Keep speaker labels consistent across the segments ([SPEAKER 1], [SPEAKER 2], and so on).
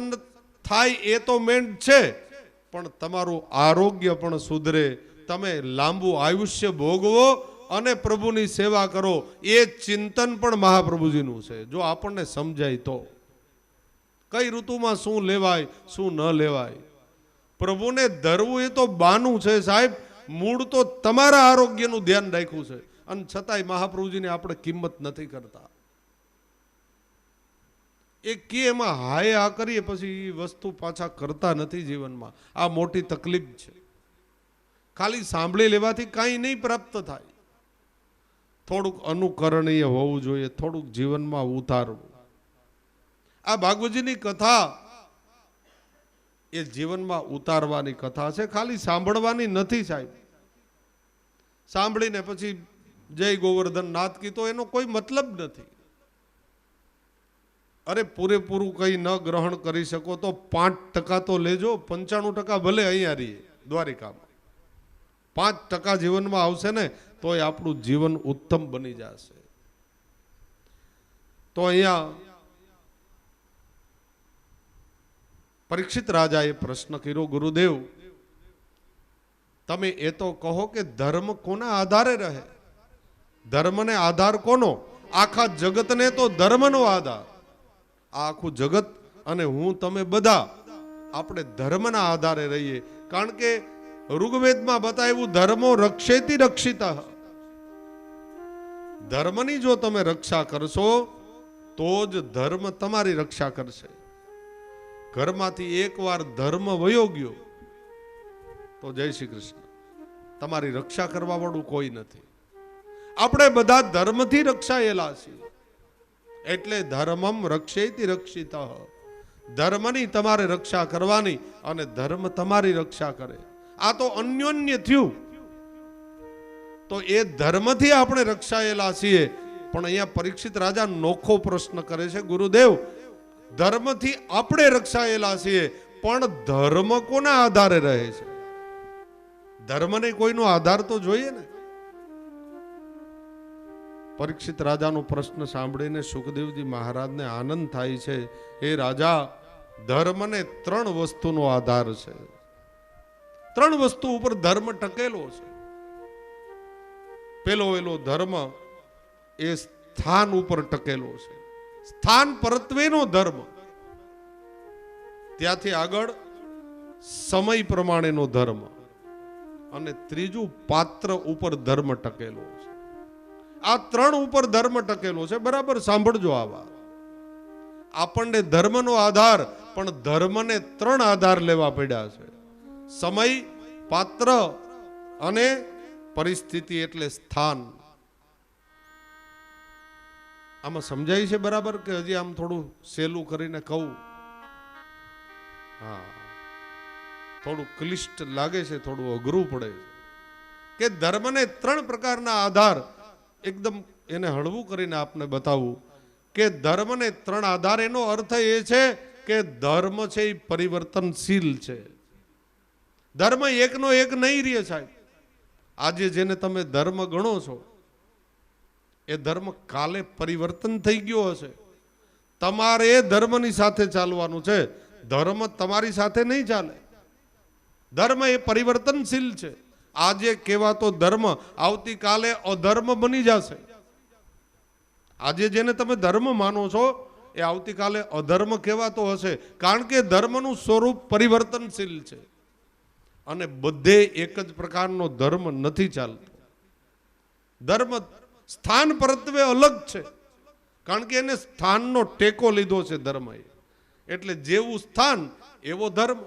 [SPEAKER 1] પ્રસન્ન થાય એ તો મેન છે, પણ તમારું આરોગ્ય પણ સુધરે, તમે લાંબુ આયુષ્ય ભોગવો અને પ્રભુની સેવા કરો, એ ચિંતન પણ મહાપ્રભુજીનું છે. જો આપણને સમજાય તો કઈ ઋતુમાં શું લેવાય શું ન લેવાય. પ્રભુને ધરવું એ તો બાનું છે સાહેબ, મૂળ તો તમારા આરોગ્યનું ધ્યાન રાખ્યું છે, અને છતાંય મહાપ્રભુજીને આપણે કિંમત નથી કરતા. એ કે એમાં હાય આ કરીએ પછી એ વસ્તુ પાછા કરતા નથી જીવનમાં. આ મોટી તકલીફ છે. ખાલી સાંભળી લેવાથી કાંઈ નહીં પ્રાપ્ત થાય. થોડુંક અનુકરણીય હોવું જોઈએ, થોડુંક જીવનમાં ઉતારવું. આ ભાગવતજીની કથા એ જીવનમાં ઉતારવાની કથા છે, ખાલી સાંભળવાની નથી સાહેબ. સાંભળીને પછી જય ગોવર્ધન નાથ કીધો એનો કોઈ મતલબ નથી. અરે પૂરેપૂરું કંઈ ન ગ્રહણ કરી શકો તો 5% તો લેજો, 95% ભલે અહીંયા રહીએ દ્વારિકામાં. 5% જીવનમાં આવશે ને તોય આપણું જીવન ઉત્તમ બની જશે. તો અહીંયા પરીક્ષિત રાજાએ પ્રશ્ન કર્યો, ગુરુદેવ તમે એ તો કહો કે ધર્મ કોના આધારે રહે? ધર્મને આધાર કોનો? આખા જગતને તો ધર્મનો આધાર. આ આખું જગત અને હું તમે બધા આપણે ધર્મના આધારે રહીએ. કારણ કે ઋગ્વેદમાં બતાવ્યું ધર્મો રક્ષેતિ રક્ષિતઃ. ધર્મની જો તમે રક્ષા કરશો તો જ ધર્મ તમારી રક્ષા કરશે. ઘરમાંથી એકવાર ધર્મ વયો ગયો તો જય શ્રી કૃષ્ણ, તમારી રક્ષા કરવા વાળું કોઈ નથી. આપણે બધા ધર્મથી રક્ષાયેલા છીએ, એટલે ધર્મમ રક્ષેતિ રક્ષિતઃ. ધર્મની તમારે રક્ષા કરવાની અને ધર્મ તમારી રક્ષા કરે. આ તો અન્યોન્ય થયું. તો એ ધર્મથી આપણે રક્ષાયેલા છીએ. પણ અહીંયા પરીક્ષિત રાજા નોખો પ્રશ્ન કરે છે, ગુરુદેવ ધર્મથી આપણે રક્ષાયેલા છીએ, પણ ધર્મ કોના આધારે રહે છે? ધર્મને કોઈનો આધાર તો જોઈએ ને. પરીક્ષિત રાજાનો પ્રશ્ન સાંભળીને સુખદેવજી મહારાજને આનંદ થાય છે. હે રાજા, ધર્મને 3 વસ્તુનો આધાર છે. 3 વસ્તુ ઉપર ધર્મ ટકેલો છે. પેલો ધર્મ એ સ્થાન ઉપર ટકેલો છે. સ્થાન પરત્વેનો ધર્મ. ત્યાંથી આગળ સમય પ્રમાણેનો ધર્મ. અને ત્રીજું પાત્ર ઉપર ધર્મ ટકેલો છે. આ 3 ઉપર ધર્મ ટકેલો છે. બરાબર સાંભળજો આ વાત. આપણને ધર્મનો આધાર, પણ ધર્મને 3 આધાર લેવા પડ્યા છે. સમય, પાત્ર અને પરિસ્થિતિ એટલે સ્થાન. આમાં સમજાય છે બરાબર કે હજી આમ થોડું સહેલું કરીને કહું? હા, થોડું ક્લિષ્ટ લાગે છે, થોડું અઘરું પડે છે કે ધર્મને 3 પ્રકારના આધાર. એકદમ એને હળવું કરીને આપને બતાવું કે ધર્મને 3 આધાર. એનો અર્થ એ છે કે ધર્મ છે એ પરિવર્તનશીલ છે. ધર્મ એકનો એક નહીં રહે સાહેબ. આજે જેને તમે ધર્મ ગણો છો એ ધર્મ કાલે પરિવર્તન થઈ ગયો હશે. તમારે એ ધર્મની સાથે ચાલવાનું છે, ધર્મ તમારી સાથે નહીં ચાલે. ધર્મ એ પરિવર્તનશીલ છે. આજે કહેવાતો ધર્મ આવતીકાલે અધર્મ બની જશે. આજે જેને તમે ધર્મ માનો છો એ આવતીકાલે અધર્મ કહેવાતો હશે. કારણ કે ધર્મનું સ્વરૂપ પરિવર્તનશીલ છે. અને બધે એક જ પ્રકારનો ધર્મ નથી ચાલતો. ધર્મ સ્થાન પરત્વે અલગ છે, કારણ કે એને સ્થાનનો ટેકો લીધો છે ધર્મએ. એટલે જેવું સ્થાન એવો ધર્મ.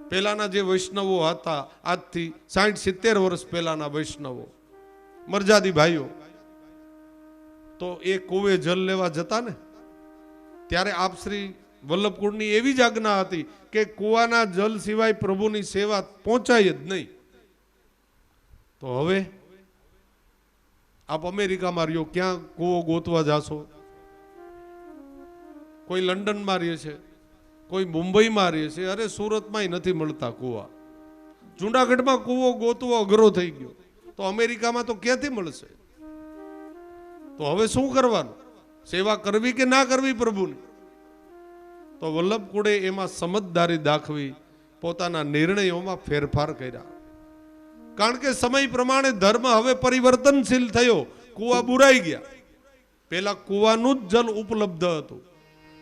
[SPEAKER 1] પહેલાના જે વૈષ્ણવો હતા, આજથી 60-70 વર્ષ પહેલાના વૈષ્ણવો, મરજાદી ભાઈઓ, તો એ કુવે જલ લેવા જતા ને ત્યારે આપ શ્રી વલ્લભકુળની એવી જ આજ્ઞા હતી કે કુવાના જલ સિવાય પ્રભુની સેવા પહોંચાય જ નહીં. તો હવે આપ અમેરિકામાં રહ્યો, ક્યાં કૂવો ગોતવા જાશો? કોઈ લંડનમાં રહે છે, કોઈ મુંબઈમાં રહે છે. અરે સુરતમાંય નથી મળતા કૂવા. જુનાગઢમાં કૂવો ગોતવો અઘરો થઈ ગયો, તો અમેરિકામાં તો ક્યાંથી મળશે? તો હવે શું કરવાનું? સેવા કરવી કે ના કરવી પ્રભુની? તો વલ્લભકુળે એમાં સમજદારી દાખવી, પોતાના નિર્ણયોમાં ફેરફાર કર્યા. કારણ કે સમય પ્રમાણે ધર્મ હવે પરિવર્તનશીલ થયો. કુવા બુરાઈ ગયા. પેલા કુવાનું જ જલ ઉપલબ્ધ હતું,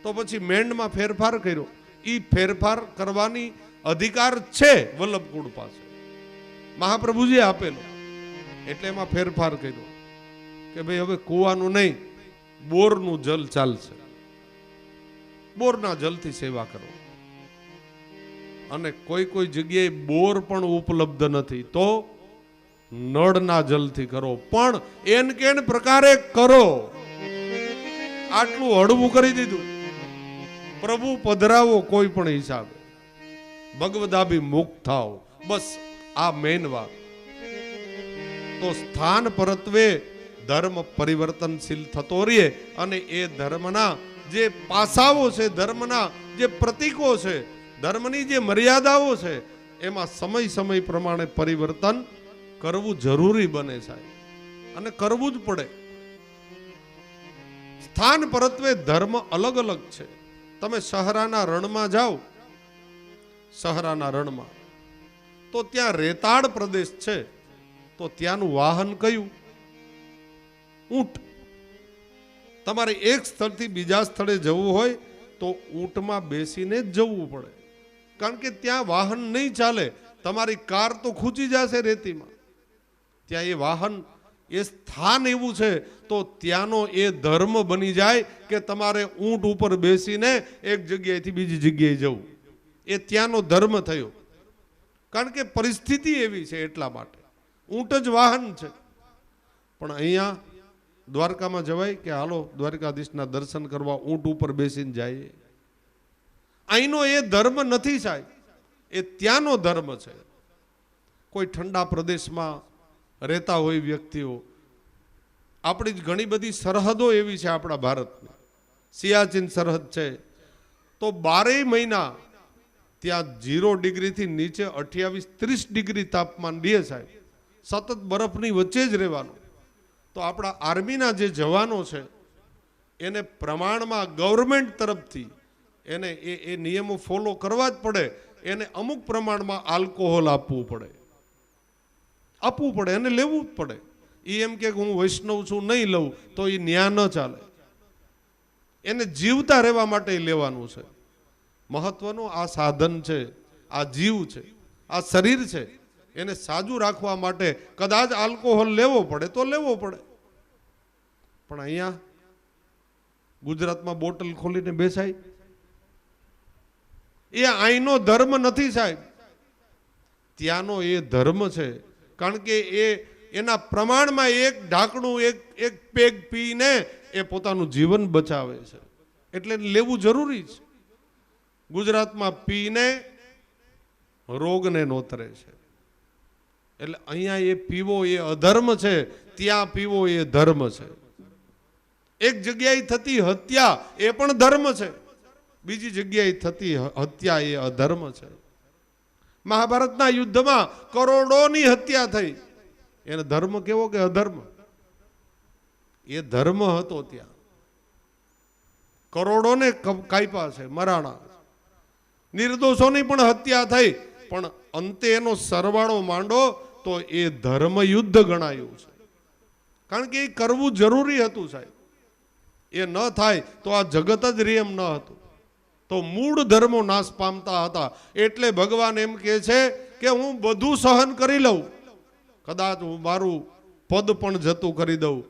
[SPEAKER 1] તો પછી મેંડમાં ફેરફાર કર્યો. એ ફેરફાર કરવાની અધિકાર છે વલ્લભકુળ પાસે, મહાપ્રભુજીએ આપેલો. એટલે એમાં ફેરફાર કર્યો કે ભાઈ હવે કુવાનું નહીં, બોરનું જલ ચાલશે. બોરના જલથી સેવા કરો. અને કોઈ કોઈ જગ્યાએ બોર પણ ઉપલબ્ધ નથી, તો નળના જલથી કરો, પણ એન કેન પ્રકારે કરો. આટલું હળવું કરી દીધું. પ્રભુ પધરાવો કોઈ પણ હિસાબે, ભગવદાભી મુક્ત થાઓ, બસ આ મેન વાત. તો સ્થાન પરત્વે ધર્મ પરિવર્તનશીલ થતો રહે, અને એ ધર્મના જે પાસાઓ છે, ધર્મના જે પ્રતીકો છે, ધર્મની જે મર્યાદાઓ છે, એમાં સમય સમય પ્રમાણે પરિવર્તન કરવું જરૂરી બને સાહેબ, અને કરવું જ પડે. સ્થાન પરત્વે ધર્મ અલગ અલગ છે. તમે સહરાના રણમાં જાઓ, સહરાના રણમાં, તો ત્યાં રેતાળ પ્રદેશ છે, તો ત્યાંનું વાહન કયું? ઊંટ. તમારે એક સ્થળથી બીજા સ્થળે જવું હોય તો ઊંટમાં બેસીને જ જવું પડે, કારણ કે ત્યાં વાહન નહીં ચાલે. તમારી કાર તો ખૂંચી જશે રેતીમાં. ત્યાં એ વાહન, એ સ્થાન એવું છે, તો ત્યાંનો એ ધર્મ બની જાય કે તમારે ઊંટ ઉપર બેસીને એક જગ્યાએથી બીજી જગ્યાએ જવું. એ ત્યાંનો ધર્મ થયો, કારણ કે પરિસ્થિતિ એવી છે. એટલા માટે ઊંટ જ વાહન છે. પણ અહીંયા દ્વારકામાં જવાય કે હાલો દ્વારકાધીશના દર્શન કરવા ઊંટ ઉપર બેસીને જાય? અહીંનો એ ધર્મ નથી સાહેબ, એ ત્યાંનો ધર્મ છે. કોઈ ઠંડા પ્રદેશમાં રહેતા હોય વ્યક્તિઓ, આપણી જ ઘણી બધી સરહદો એવી છે આપણા ભારતમાં. સિયાચીન સરહદ છે, તો 12 મહિના ત્યાં 0 ડિગ્રીથી નીચે 28-30 ડિગ્રી તાપમાન રહે સાહેબ. સતત બરફની વચ્ચે જ રહેવાનું. તો આપણા આર્મીના જે જવાનો છે, એને પ્રમાણમાં ગવર્મેન્ટ તરફથી એને એ નિયમો ફોલો કરવા જ પડે. એને અમુક પ્રમાણમાં આલ્કોહોલ આપવું પડે, એને લેવું જ પડે. એ એમ કે હું વૈષ્ણવ છું, નહીં લઉં તો એ ન્યા ન ચાલે. એને જીવતા રહેવા માટે લેવાનું છે. મહત્વનું આ સાધન છે, આ જીવ છે, આ શરીર છે, એને સાજું રાખવા માટે કદાચ આલ્કોહોલ લેવો પડે તો લેવો પડે. પણ અહીંયા ગુજરાતમાં બોટલ ખોલીને બેસાય, એ અહીંનો ધર્મ નથી સાહેબ, ત્યાંનો એ ધર્મ છે. કારણ કે એના પ્રમાણમાં એક ઢાંકણું, એક પેગ પીને એ પોતાનું જીવન બચાવે છે, એટલે લેવું જરૂરી છે. ગુજરાતમાં પીને રોગને નોતરે છે, એટલે અહીંયા એ પીવો એ અધર્મ છે, ત્યાં પીવો એ ધર્મ છે. એક જગ્યાએ થતી હત્યા એ પણ ધર્મ છે, બીજી જગ્યાએ થતી હત્યા એ અધર્મ છે. મહાભારતના યુદ્ધમાં કરોડોની હત્યા થઈ, એને ધર્મ કેવો કે અધર્મ? એ ધર્મ હતો. ત્યાં કરોડોને કાપ્યા છે, મરાણા. નિર્દોષોની પણ હત્યા થઈ, પણ અંતે એનો સરવાળો માંડો તો એ ધર્મ યુદ્ધ ગણાયું છે. કારણ કે એ કરવું જરૂરી હતું સાહેબ. એ ન થાય તો આ જગત જ રેમ ન હતું, તો મૂળ ધર્મો નાશ પામતા હતા. એટલે ભગવાન એમ કહે છે કે હું બધું સહન કરી લઉં, કદાચ હું મારું પદ પણ જતું કરી દઉં,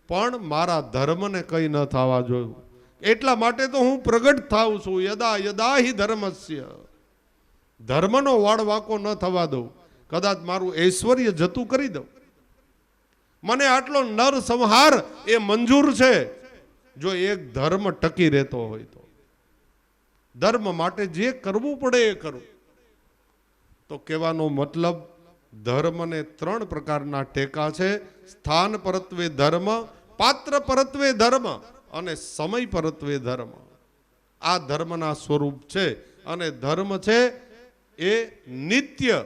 [SPEAKER 1] પણ મારા ધર્મને કંઈ ન થવા જોયું. એટલા માટે તો હું પ્રગટ થાઉં છું. યદા યદા હિ ધર્મસ્ય, ધર્મનો વાળવાકો ન થવા દઉં. કદાચ મારું ઐશ્વર્ય જતું કરી દઉં. મને આટલો નર સંહાર એ મંજૂર છે, જો એક ધર્મ ટકી રહેતો હોય તો. ધર્મ માટે જે કરવું પડે એ કરું. તો કહેવાનો મતલબ, ધર્મને 3 પ્રકારના ટેકા છે: સ્થાન પરત્વે ધર્મ, પાત્ર પરત્વે ધર્મ અને સમય પરત્વે ધર્મ. આ ધર્મના સ્વરૂપ છે. અને ધર્મ છે એ નિત્ય,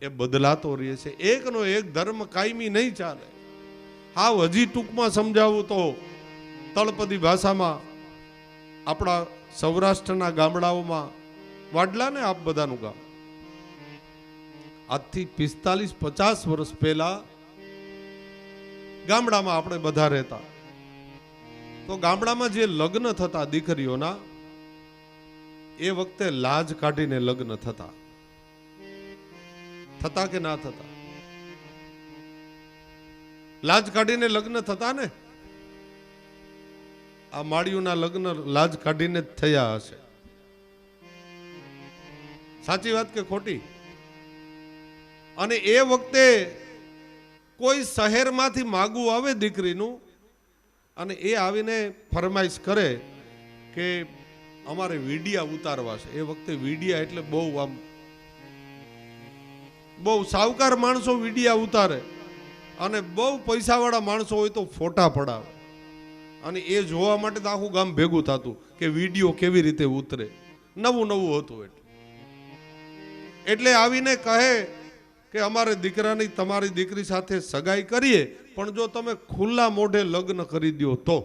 [SPEAKER 1] એ બદલાતો રહે છે. એકનો એક ધર્મ કાયમી નહીં ચાલે. હા, હજી ટૂંકમાં સમજાવું તો તળપદી ભાષામાં આપણા સૌરાષ્ટ્રના ગામડાઓમાં, વાડલા ને આપ બધાનું ગામ, આજથી 45-50 વર્ષ પહેલા ગામડામાં આપણે બધા રહેતા, તો ગામડામાં જે લગ્ન થતા દીકરીઓના, એ વખતે લાજ કાઢીને લગ્ન થતા. થતા કે ના થતા? લાજ કાઢીને લગ્ન થતા ને. આ માળીઓના લગ્ન લાજ કાઢીને જ થયા હશે. સાચી વાત કે ખોટી? અને એ વખતે કોઈ શહેરમાંથી માગવું આવે દીકરીનું, અને એ આવીને ફરમાઈશ કરે કે અમારે વીડિયા ઉતારવા છે. એ વખતે વીડિયા એટલે બહુ સાવકાર માણસો વીડિયા ઉતારે, અને બહુ પૈસાવાળા માણસો હોય તો ફોટા પડાવે, અને એ જોવા માટે તો આખું ગામ ભેગું થતું કે વિડીયો કેવી રીતે ઉતરે. નવું હતું. એટલે આવીને કહે કે અમારે દીકરાની તમારી દીકરી સાથે સગાઈ કરીએ, પણ જો તમે ખુલ્લા મોઢે લગ્ન કરી દો તો.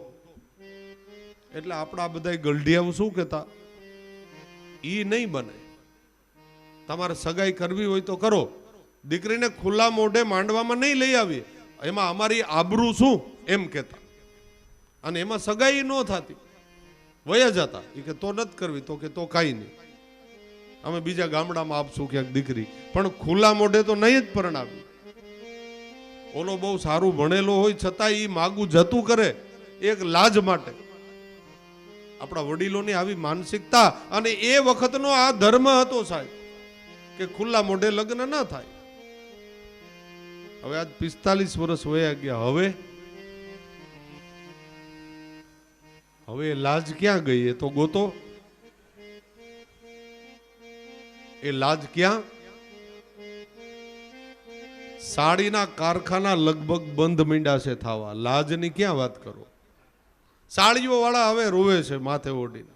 [SPEAKER 1] એટલે આપણા બધા ગલઢિયાઓ શું કહેતા, ઈ નહીં બને, તમારે સગાઈ કરવી હોય તો કરો, દીકરીને ખુલ્લા મોઢે માંડવામાં નહીં લઈ આવીએ, એમાં અમારી આબરૂ શું, એમ કહેતા. અને એમાં સગાઈ ન થતી, વયા જતા. એ કે તો નથી કરવી, તો કે તો કાંઈ નહીં, અમે બીજા ગામડામાં આપશું ક્યાંક દીકરી, પણ ખુલ્લા મોઢે તો નહીં જ પરણાવી. ઓલો બહુ સારું ભણેલો હોય છતાં એ માગું જતું કરે એક લાજ માટે. આપણા વડીલોની આવી માનસિકતા, અને એ વખતનો આ ધર્મ હતો સાહેબ, કે ખુલ્લા મોઢે લગ્ન ન થાય. હવે આજ 45 વર્ષ વયા ગયા. હવે લાજ ક્યાં ગઈ? એ તો ગોતો. એ લાજ ક્યાં? સાડીના કારખાના લગભગ બંધ મીંડા છે થવા. લાજની ક્યાં વાત કરો? સાડીઓ વાળા હવે રોવે છે માથે ઓઢીને.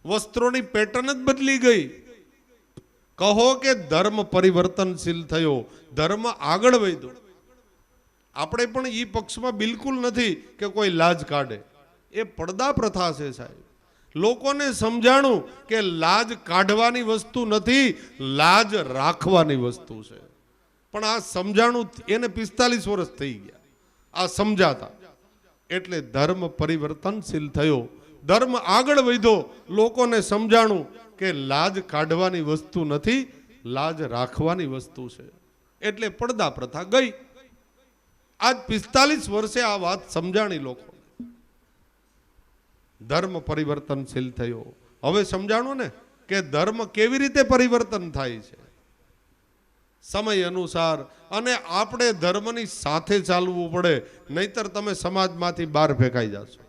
[SPEAKER 1] વસ્ત્રોની પેટર્ન જ બદલી ગઈ. કહો કે ધર્મ પરિવર્તનશીલ થયો, ધર્મ આગળ વધ્યો. આપણે પણ એ પક્ષમાં બિલકુલ નથી કે કોઈ લાજ કાઢે. એ પડદા પ્રથા છે સાહેબ. લોકોને સમજાણું કે લાજ કાઢવાની વસ્તુ નથી, લાજ રાખવાની વસ્તુ છે. પણ આ સમજાણું એને 45 વર્ષ થઈ ગયા આ સમજાતા. એટલે ધર્મ પરિવર્તનશીલ થયો, ધર્મ આગળ વધ્યો. લોકોને સમજાણું કે લાજ કાઢવાની વસ્તુ નથી, લાજ રાખવાની વસ્તુ છે. એટલે પડદા પ્રથા ગઈ. આજ 45 વર્ષે આ વાત સમજાણી લોકો. ધર્મ પરિવર્તનશીલ થયો. હવે સમજાણું ને કે ધર્મ કેવી રીતે પરિવર્તન થાય છે સમય અનુસાર. અને આપણે ધર્મની સાથે ચાલવું પડે, નહીતર તમે સમાજમાંથી બહાર ફેંકાઈ જશો.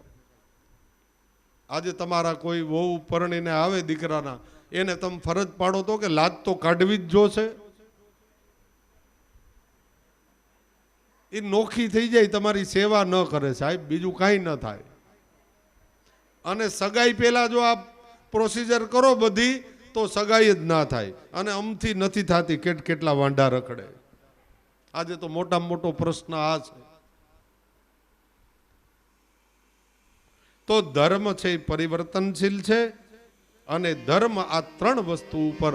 [SPEAKER 1] આજે તમારા કોઈ વહુ પરણીને આવે દીકરાના, એને તમે ફરજ પાડો તો કે લાજ તો કાઢવી જ જોશે. એ નોખી થઈ જાય, તમારી સેવા ન કરે સાહેબ, બીજું કાંઈ ન થાય. અને સગાઈ પહેલા જો આપ પ્રોસિજર કરો બધી, તો સગાઈ જ ના થાય. અને અમથી નથી થતી, કેટલા વાંઢા રખડે. આજે તો મોટામાં મોટો પ્રશ્ન આ છે. તો ધર્મ છે એ પરિવર્તનશીલ છે, અને ધર્મ આ 3 વસ્તુ ઉપર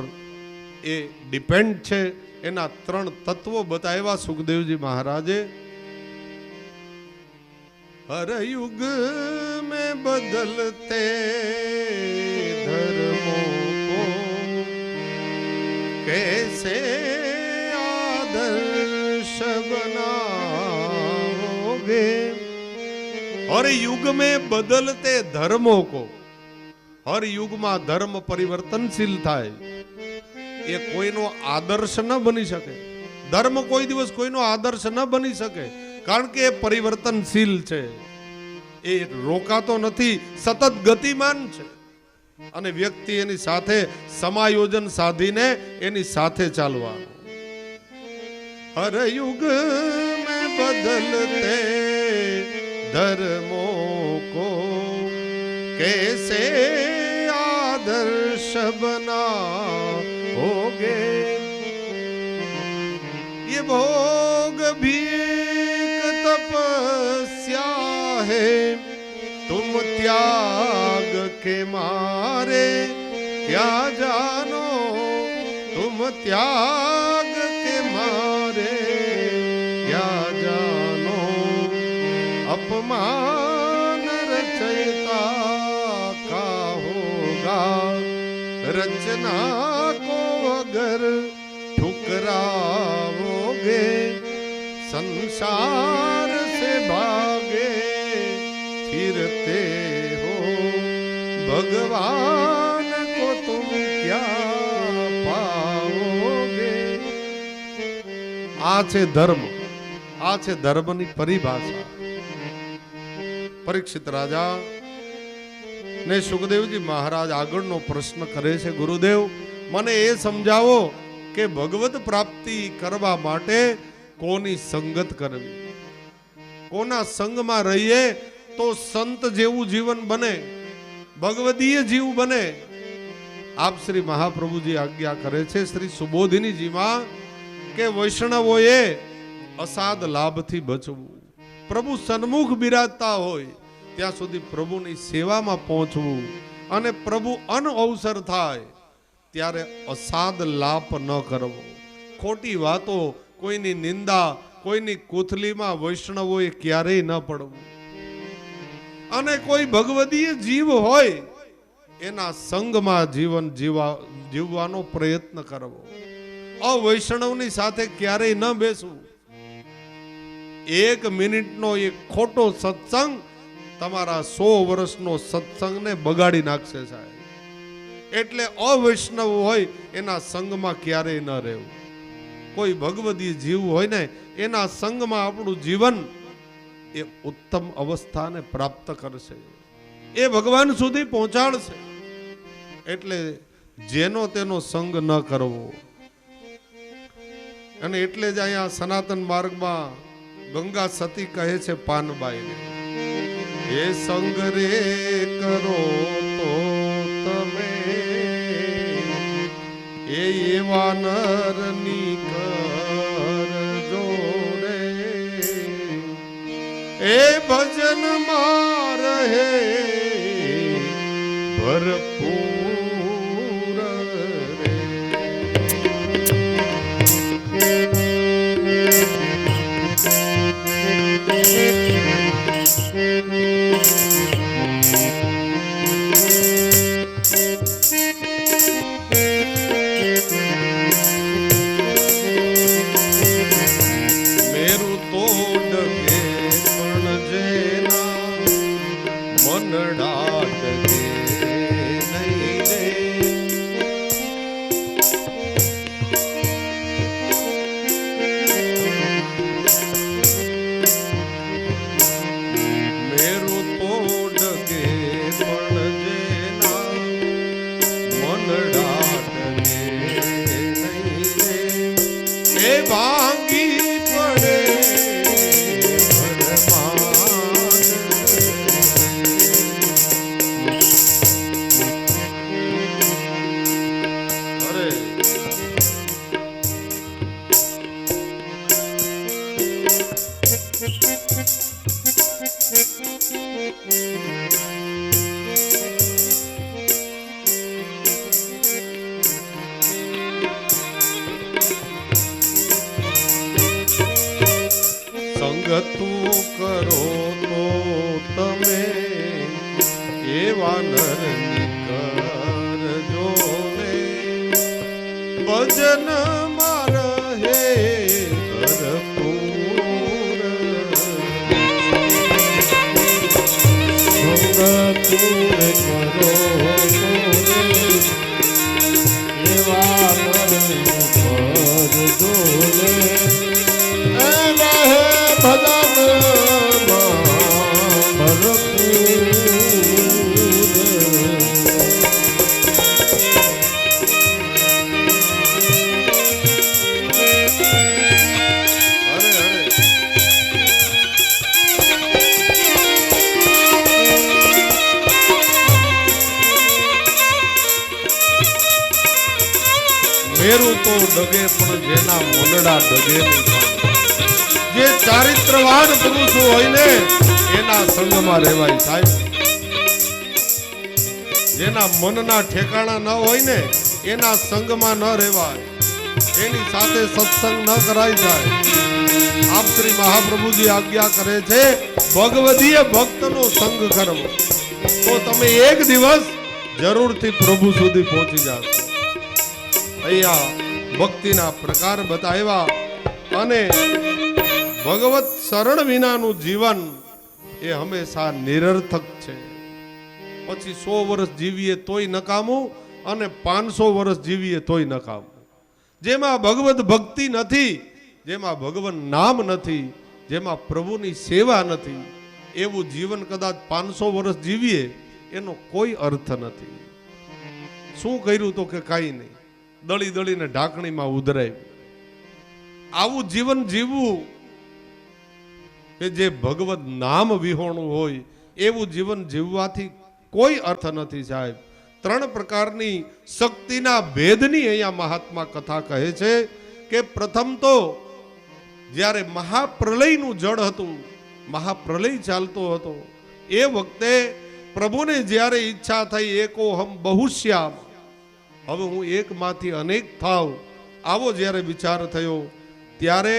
[SPEAKER 1] એ ડિપેન્ડ છે. એના 3 તત્વો બતાવ્યા સુખદેવજી મહારાજે. हर युग में बदलते धर्मों को कैसे आदर्श बनाओगे. हर युग में बदलते धर्मों को, हर युग में धर्म परिवर्तनशील थाय. ये कोईनो आदर्श न बनी सके. धर्म कोई दिवस कोईनो आदर्श न बनी सके, કારણ કે એ પરિવર્તનશીલ છે. એ રોકાતો નથી, સતત ગતિમાન છે. અને વ્યક્તિ એની સાથે સમાયોજન સાધીને એની સાથે ચાલવાનું. હર યુગ મેં બદલતે ધર્મો કો कैसे आदर्श बनाओगे. ये भोग भी तपस्या है, तुम त्याग के मारे क्या जानो तुम त्याग के मारे क्या जानो अपमान रचयिता का होगा रचना को अगर ठुकराओगे संसार से भागे फिरते हो भगवान को तुम क्या पाओगे। आ છે ધર્મ, આ છે ધર્મની પરિભાષા। પરીક્ષિત રાજા ને સુખદેવજી મહારાજ આગળનો પ્રશ્ન કરે છે, ગુરુદેવ મને એ સમજાવો કે ભગવત પ્રાપ્તિ કરવા માટે કોની સંગત કરવી, કોના સંગમાં રહીએ તો સંત જેવું જીવન બને, ભગવદીય જીવ બને। આપ શ્રી મહાપ્રભુજી આજ્ઞા કરે છે શ્રી સુબોધિનીજીમાં કે વૈષ્ણવોએ અસાદ લાભથી બચવું, પ્રભુ સન્મુખ બિરાજતા હોય ત્યાં સુધી પ્રભુની સેવામાં પહોંચવું અને પ્રભુ અનઅવસર થાય ત્યારે અસાદ લાપ ન કરવો, ખોટી વાતો, કોઈની નિંદા, કોઈની કોથલીમાં વૈષ્ણવોએ ક્યારેય ન પડવું અને કોઈ ભગવદીય જીવ હોય એના સંગમાં જીવન જીવવાનો પ્રયત્ન કરવો, અવૈષ્ણવની સાથે ક્યારેય ન બેસવું। 1 મિનિટનો એક ખોટો સત્સંગ તમારા 100 વર્ષનો સત્સંગને બગાડી નાખશે સાહેબ। એટલે અવૈષ્ણવ હોય એના સંગમાં ક્યારેય ન રહેવું, કોઈ ભગવદીય જીવ હોય ને એના સંગમાં આપણું જીવન એ ઉત્તમ અવસ્થાને પ્રાપ્ત કરશે, એ ભગવાન સુધી પહોંચાડશે। એટલે જેનો તેનો સંગ ન કરવો। અને એટલે જ અહીંયા સનાતન માર્ગમાં ગંગા સતી કહે છે પાનબાઈને, એ સંગ રે કરો તો તમે એવા નરની કરજો રે, એ ભજન માં રહે ભરપૂર રે। મેરું તો ડગે પણ જેના મનડા ડગે નહીં રે, મેરું તો ડગે પણ જેના મનડા ડગે નહીં રે, એ ભાંગી પડે સંગતું કરો તો તમે એવા નરની કરજો ને, ભજન માં રહે ભરપૂર, સંગતું કરો તો એવા નરની કરજો ને, મેરું તો ડગે પણ જેના મોનડા ડગે નહીં, જે ચારિત્રવાન પુરુષો હોય ને એના સંગમાં રહેવાય સાહેબ। જેના મનના ઠેકાણા ન હોય ને એના સંગમાં ન રહેવાય, એની સાથે સત્સંગ ન કરાઈ જાય. આપ શ્રી મહાપ્રભુજી આજ્ઞા કરે છે ભગવદીય ભક્તનો સંગ કરવો, તો તમે એક દિવસ જરૂરથી પ્રભુ સુધી પહોંચી જાશો. અહીંયા ભક્તિના પ્રકાર બતાવ્યા અને ભગવત શરણ વિનાનું જીવન એ હંમેશા નિરર્થક છે. પછી 100 વર્ષ જીવીએ તોય નકામું અને 500 વર્ષ જીવીએ તોય નકામું. જેમાં ભગવત ભક્તિ નથી, જેમાં ભગવાન નામ નથી, જેમાં પ્રભુની સેવા નથી, એવું જીવન કદાચ 500 વર્ષ જીવીએ એનો કોઈ અર્થ નથી. શું કર્યું તો કે કાંઈ નહીં, દળી દળીને ઢાંકણીમાં ઉધરાય. આવું જીવન જીવવું કે જે ભગવત નામ વિહોણું હોય એવું જીવન જીવવાથી કોઈ અર્થ નથી સાહેબ. 3 પ્રકારની શક્તિના ભેદની અહીંયા મહાત્મા કથા કહે છે કે પ્રથમ તો જ્યારે મહાપ્રલયનું જળ હતું, મહાપ્રલય ચાલતો હતો, એ વખતે પ્રભુને જ્યારે ઈચ્છા થઈ એકોહમ બહુશ્યામ, હવે હું એકમાંથી અનેક થાવ, આવો જ્યારે વિચાર થયો ત્યારે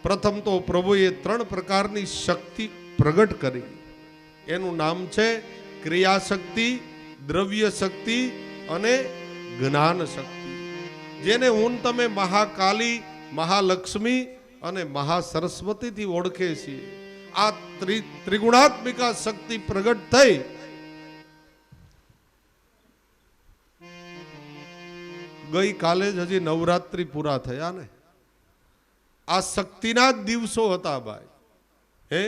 [SPEAKER 1] પ્રથમ તો પ્રભુએ 3 પ્રકારની શક્તિ પ્રગટ કરી. એનું નામ છે ક્રિયાશક્તિ, દ્રવ્ય શક્તિ અને જ્ઞાન શક્તિ, જેને હું તમે મહાકાલી, મહાલક્ષ્મી અને મહાસરસ્વતીથી ઓળખે છીએ. આ ત્રિગુણાત્મિકા શક્તિ પ્રગટ થઈ. ગઈ કાલે જ હજી નવરાત્રી પૂરા થયા ને, આ શક્તિના જ દિવસો હતા ભાઈ. હે,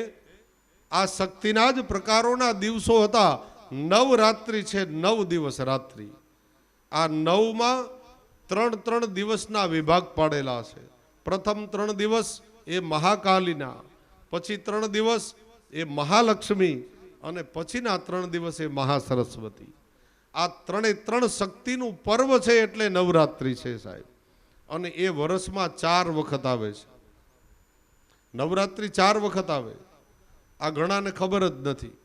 [SPEAKER 1] આ શક્તિના જ પ્રકારોના દિવસો હતા. નવરાત્રી છે, 9 દિવસ રાત્રિ. આ 9માં 3 દિવસના વિભાગ પાડેલા છે. પ્રથમ 3 દિવસ એ મહાકાલીના, પછી 3 દિવસ એ મહાલક્ષ્મી અને પછીના 3 દિવસ એ મહાસરસ્વતી. આ 3 શક્તિનું પર્વ છે એટલે નવરાત્રી છે સાહેબ. અને એ વર્ષમાં 4 વખત આવે છે. નવરાત્રી 4 વખત આવે. આ ઘણાને ખબર જ નથી.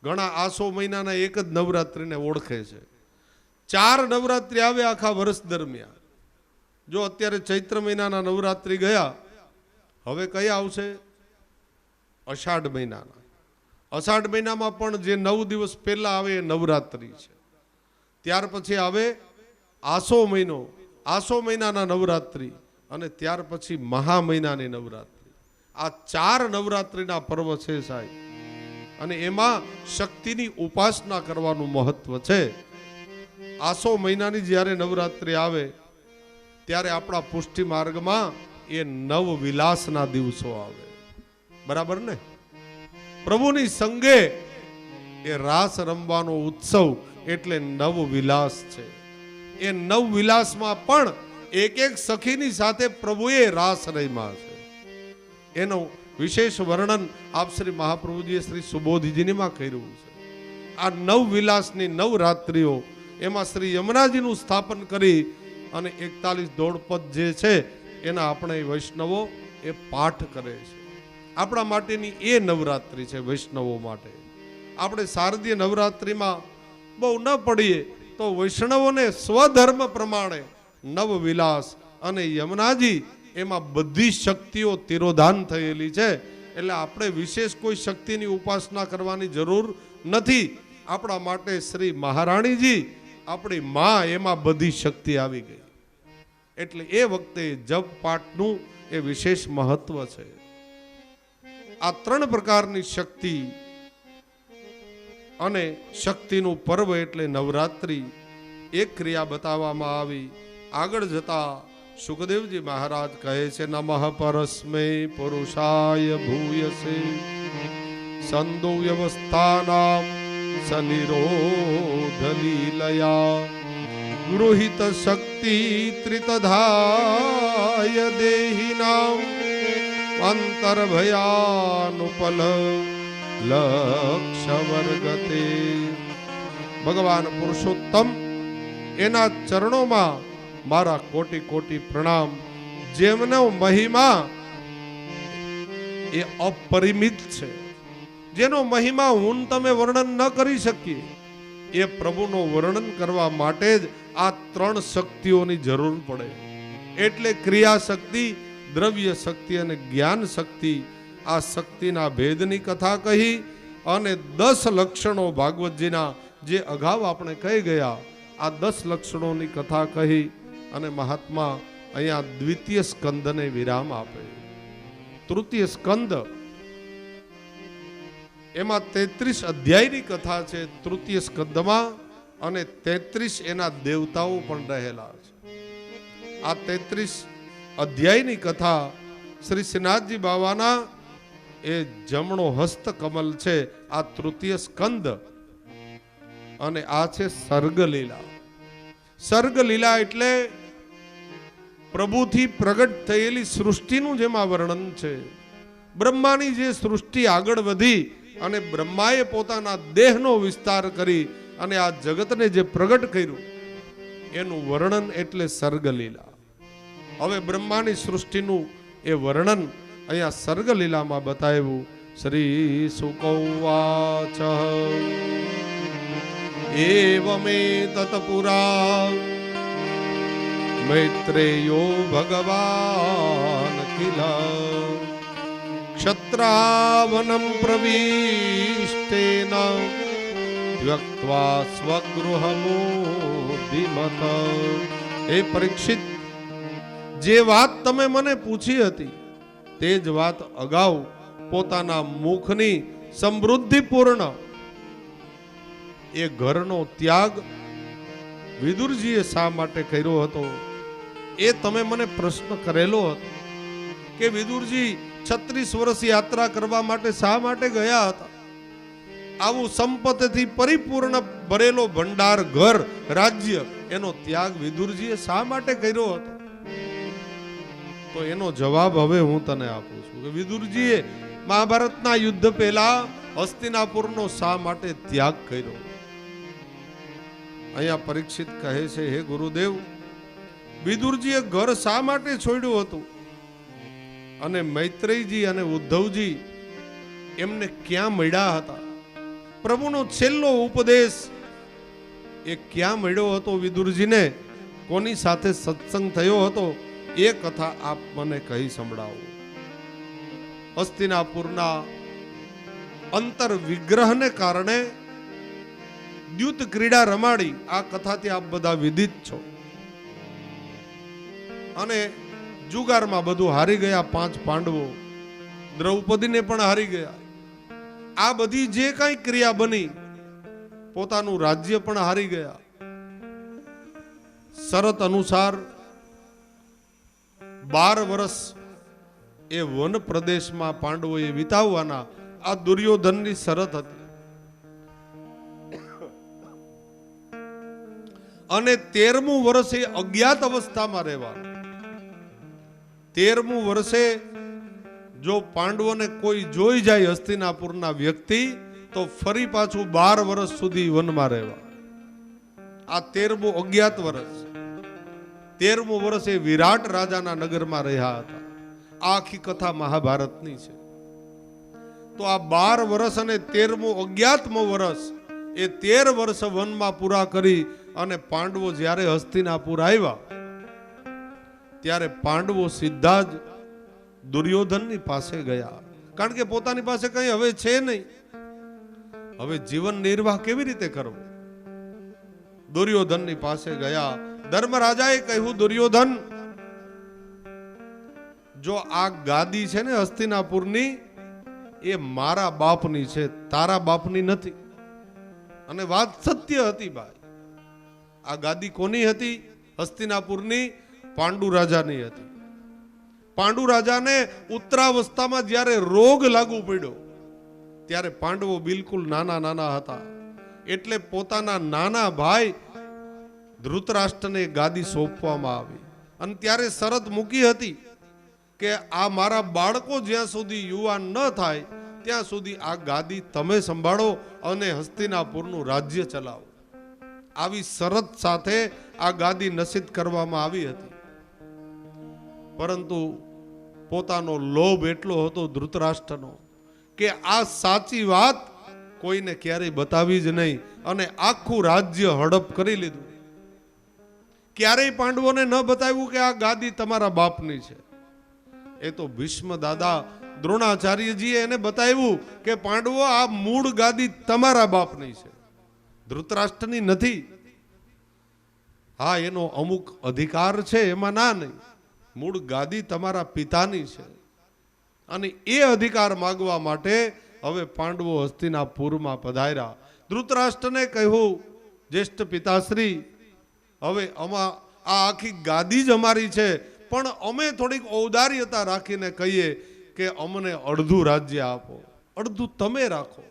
[SPEAKER 1] ઘણા આસો મહિનાના એક જ નવરાત્રીને ઓળખે છે. 4 નવરાત્રી આવે આખા વર્ષ દરમિયાન. જો અત્યારે ચૈત્ર મહિનાના નવરાત્રી ગયા, હવે કયા આવશે? અષાઢ મહિનાના. અષાઢ મહિનામાં પણ જે 9 દિવસ પહેલા આવે એ નવરાત્રી છે. ત્યાર પછી આવે આસો મહિનો, આસો મહિનાના નવરાત્રી, અને ત્યાર પછી મહા મહિનાની નવરાત્રી. આ 4 નવરાત્રીના પર્વ છે સાહેબ. અને એમાં શક્તિની ઉપાસના કરવાનું મહત્વ છે. આસો મહિનાની જ્યારે નવરાત્રી આવે ત્યારે આપણા પુષ્ટિ માર્ગમાં એ નવ વિલાસના દિવસો આવે. બરાબર ને? પ્રભુની સંગે એ રાસ રમવાનો ઉત્સવ એટલે નવ વિલાસ છે. એ નવ વિલાસમાં પણ એક સખીની સાથે પ્રભુએ રાસ રમ્યા છે. એનો વિશેષ વર્ણન આપ શ્રી મહાપ્રભુજીએ શ્રી સુબોધીજીનીમાં કર્યું છે. આ નવ વિલાસની 9 રાત્રિઓ, એમાં શ્રી યમુનાજીનું સ્થાપન કરી અને 41 દોડપદ જે છે એના આપણે વૈષ્ણવો એ પાઠ કરે છે. આપણા માટેની એ નવરાત્રિ છે વૈષ્ણવો માટે. આપણે શારદીય નવરાત્રિમાં બહુ ન પડીએ તો વૈષ્ણવોને સ્વધર્મ પ્રમાણે નવ વિલાસ અને યમુનાજી એમાં બધી શક્તિઓ તિરોધાન થયેલી છે. એટલે આપણે વિશેષ કોઈ શક્તિની ઉપાસના કરવાની જરૂર નથી. આપણા માટે શ્રી મહારાણીજી, આપણી માં, એમાં બધી શક્તિ આવી ગઈ. એટલે એ વખતે જપ પાઠનું એ વિશેષ મહત્વ છે. આ 3 પ્રકારની શક્તિ અને શક્તિનું પર્વ એટલે નવરાત્રી. એક ક્રિયા બતાવવામાં આવી. આગળ જતા સુખદેવજી મહારાજ કહે છે, નમઃ પરસ્મે પુરુષાય ભૂયસે સંદો વ્યવસ્થાનામ સનિરોધ લીલયા ગૃહિત શક્તિ ત્રિતધાય દેહિનામ અંતર્ભયાનુપલ લક્ષ્ય વર્ગતે. ભગવાન પુરુષોત્તમ, એના ચરણોમાં મારા કોટી કોટી પ્રણામ. જેમનો મહિમા એ અપરિમિત છે, જેનો મહિમા હું તમે વર્ણન ન કરી શકીએ, એ પ્રભુનો વર્ણન કરવા માટે જ આ ત્રણ શક્તિઓની જરૂર પડે. એટલે ક્રિયા શક્તિ, દ્રવ્ય શક્તિ અને જ્ઞાન શક્તિ, આ શક્તિના ભેદની કથા કહી અને 10 લક્ષણો ભાગવતજીના જે અગાઉ આપણે કહી ગયા, આ 10 લક્ષણોની કથા કહી અને મહાત્મા અહીંયા દ્વિતીય સ્કંદને વિરામ આપે. તૃતીય સ્કંદ એમાં 33 અધ્યાયની કથા છે તૃતીય સ્કંદમાં, અને 33 એના દેવતાઓ પણ રહેલા છે. આ 33 અધ્યાયની કથા શ્રી શ્રીનાથજી બાવાના એ જમણો હસ્ત કમલ છે આ તૃતીય સ્કંદ, અને આ છે સર્ગલીલા. સર્ગલીલા એટલે પ્રભુથી પ્રગટ થયેલી સૃષ્ટિનું જેમાં વર્ણન છે. બ્રહ્માની જે સૃષ્ટિ આગળ વધી અને બ્રહ્માએ પોતાના દેહનો વિસ્તાર કરી અને આ જગતને જે પ્રગટ કર્યું એનું વર્ણન એટલે સર્ગલીલા. હવે બ્રહ્માની સૃષ્ટિનું એ વર્ણન અહીંયા સર્ગલીલામાં બતાવ્યું. શ્રી સુકૌવાચ એવમે તત્પુરા મૈત્રેયો ભગવાન કિલ ક્ષત્રાવનમ પ્રવિષ્ટેન વ્યક્ત્વા સ્વગૃહમોદિમત. એ પરીક્ષિત, જે વાત તમે મને પૂછી હતી તે જ વાત અગાઉ પોતાના મુખની સમૃદ્ધિપૂર્ણ એ ઘરનો ત્યાગ વિદુરજીએ શા માટે કર્યો હતો એ તમે મને પ્રશ્ન કરેલો હતો કે વિદુરજી 36 વર્ષ યાત્રા કરવા માટે શા માટે ગયા હતા? આવું સંપત્તિથી પરિપૂર્ણ ભરેલો ભંડાર, ઘર, રાજ્ય, એનો ત્યાગ વિદુરજીએ શા માટે કર્યો હતો? તો એનો જવાબ હવે હું તને આપું છું કે વિદુરજીએ મહાભારતના યુદ્ધ પહેલા હસ્તિનાપુરનો શા માટે ત્યાગ કર્યો. અહીંયા પરીક્ષિત કહે છે, હે ગુરુદેવ, વિદુરજીએ ઘર શા માટે છોડ્યું હતું અને મૈત્રેયજી અને ઉદ્ધવજી એમને ક્યાં મળ્યા હતા? પ્રભુનો છેલ્લો ઉપદેશ એ ક્યાં મળ્યો હતો વિદુરજીને? કોની સાથે સત્સંગ થયો હતો? એ કથા આપ મને કહી સંભળાવો. હસ્તિનાપુરના અંતર વિગ્રહને કારણે દ્યુત ક્રીડા રમાડી, આ કથાથી આપ બધા વિદિત છો. અને જુગારમાં બધું હારી ગયા 5 પાંડવો, દ્રૌપદીને પણ હારી ગયા. આ બધી જે કઈ ક્રિયા બની, પોતાનું રાજ્ય પણ હારી ગયા. શરત અનુસાર 12 વર્ષ એ વન પ્રદેશમાં પાંડવોએ વિતાવવાના આ દુર્યોધનની શરત હતી. અને 13મું વર્ષે અજ્ઞાત અવસ્થામાં રહેવાનું. 13મું વર્ષે જો પાંડવોને કોઈ જોઈ જાય હસ્તિનાપુરના વ્યક્તિ, તો ફરી પાછું 12 વર્ષ સુધી વનમાં રહેવા. આ 13મું અજ્ઞાત વર્ષ. 13મું વર્ષ એ વિરાટ રાજાના નગરમાં રહ્યા હતા. આખી કથા મહાભારતની છે. તો આ 12 વર્ષ અને 13મું અજ્ઞાતમું વર્ષ, એ 13 વર્ષ વનમાં પૂરા કરી અને પાંડવો જ્યારે હસ્તિનાપુર આવ્યા ત્યારે પાંડવો સીધા જ દુર્યોધનની પાસે ગયા. કારણ કે પોતાની પાસે કંઈ હવે છે નહીં. હવે જીવન નિર્વાહ કેવી રીતે કરવો? દુર્યોધનની પાસે ગયા. ધર્મરાજાએ કહ્યું, દુર્યોધન, જો આ ગાદી છે ને હસ્તિનાપુરની, એ મારા બાપની છે, તારા બાપની નથી. અને વાત સત્ય હતી ભાઈ. આ ગાદી કોની હતી? હસ્તિનાપુરની પાંડુ રાજાની હતી. પાંડુ રાજાને ઉત્તરાવસ્થામાં જ્યારે રોગ લાગુ પડ્યો ત્યારે પાંડવો બિલકુલ નાના નાના હતા. એટલે પોતાના નાના ભાઈ ધૃતરાષ્ટ્રને ગાદી સોંપવામાં આવી. અને ત્યારે શરત મૂકી હતી કે આ મારા બાળકો જ્યાં સુધી યુવાન ન થાય ત્યાં સુધી આ ગાદી તમે સંભાળો અને હસ્તિનાપુરનું રાજ્ય ચલાવો. આવી શરત સાથે આ ગાદી નસીબ કરવામાં આવી હતી. પરંતુ પોતાનો લોભ એટલો હતો ધૃતરાષ્ટ્રનો કે આ સાચી વાત કોઈને ક્યારેય બતાવી જ નહીં અને આખું રાજ્ય હડપ કરી લીધું. ક્યારેય પાંડવોને ન બતાવ્યું કે આ ગાદી તમારા બાપની છે. એ તો ભીષ્મ દાદા દ્રોણાચાર્યજીએ એને બતાવ્યું કે પાંડવો આ મૂળ ગાદી તમારા બાપની છે, ધૃતરાષ્ટ્રની નથી. હા, એનો અમુક અધિકાર છે, એમાં ના નહીં. મૂળ ગાદી તમારા પિતાની છે અને એ અધિકાર માગવા માટે હવે પાંડવો હસ્તિનાપુરમાં પધાર્યા. ધૃતરાષ્ટ્રને કહ્યું, જ્યેષ્ઠ પિતાશ્રી, હવે આ આખી ગાદી જ અમારી છે, પણ અમે થોડીક ઔદાર્યતા રાખીને કહીએ કે અમને અડધું રાજ્ય આપો, અડધું તમે રાખો,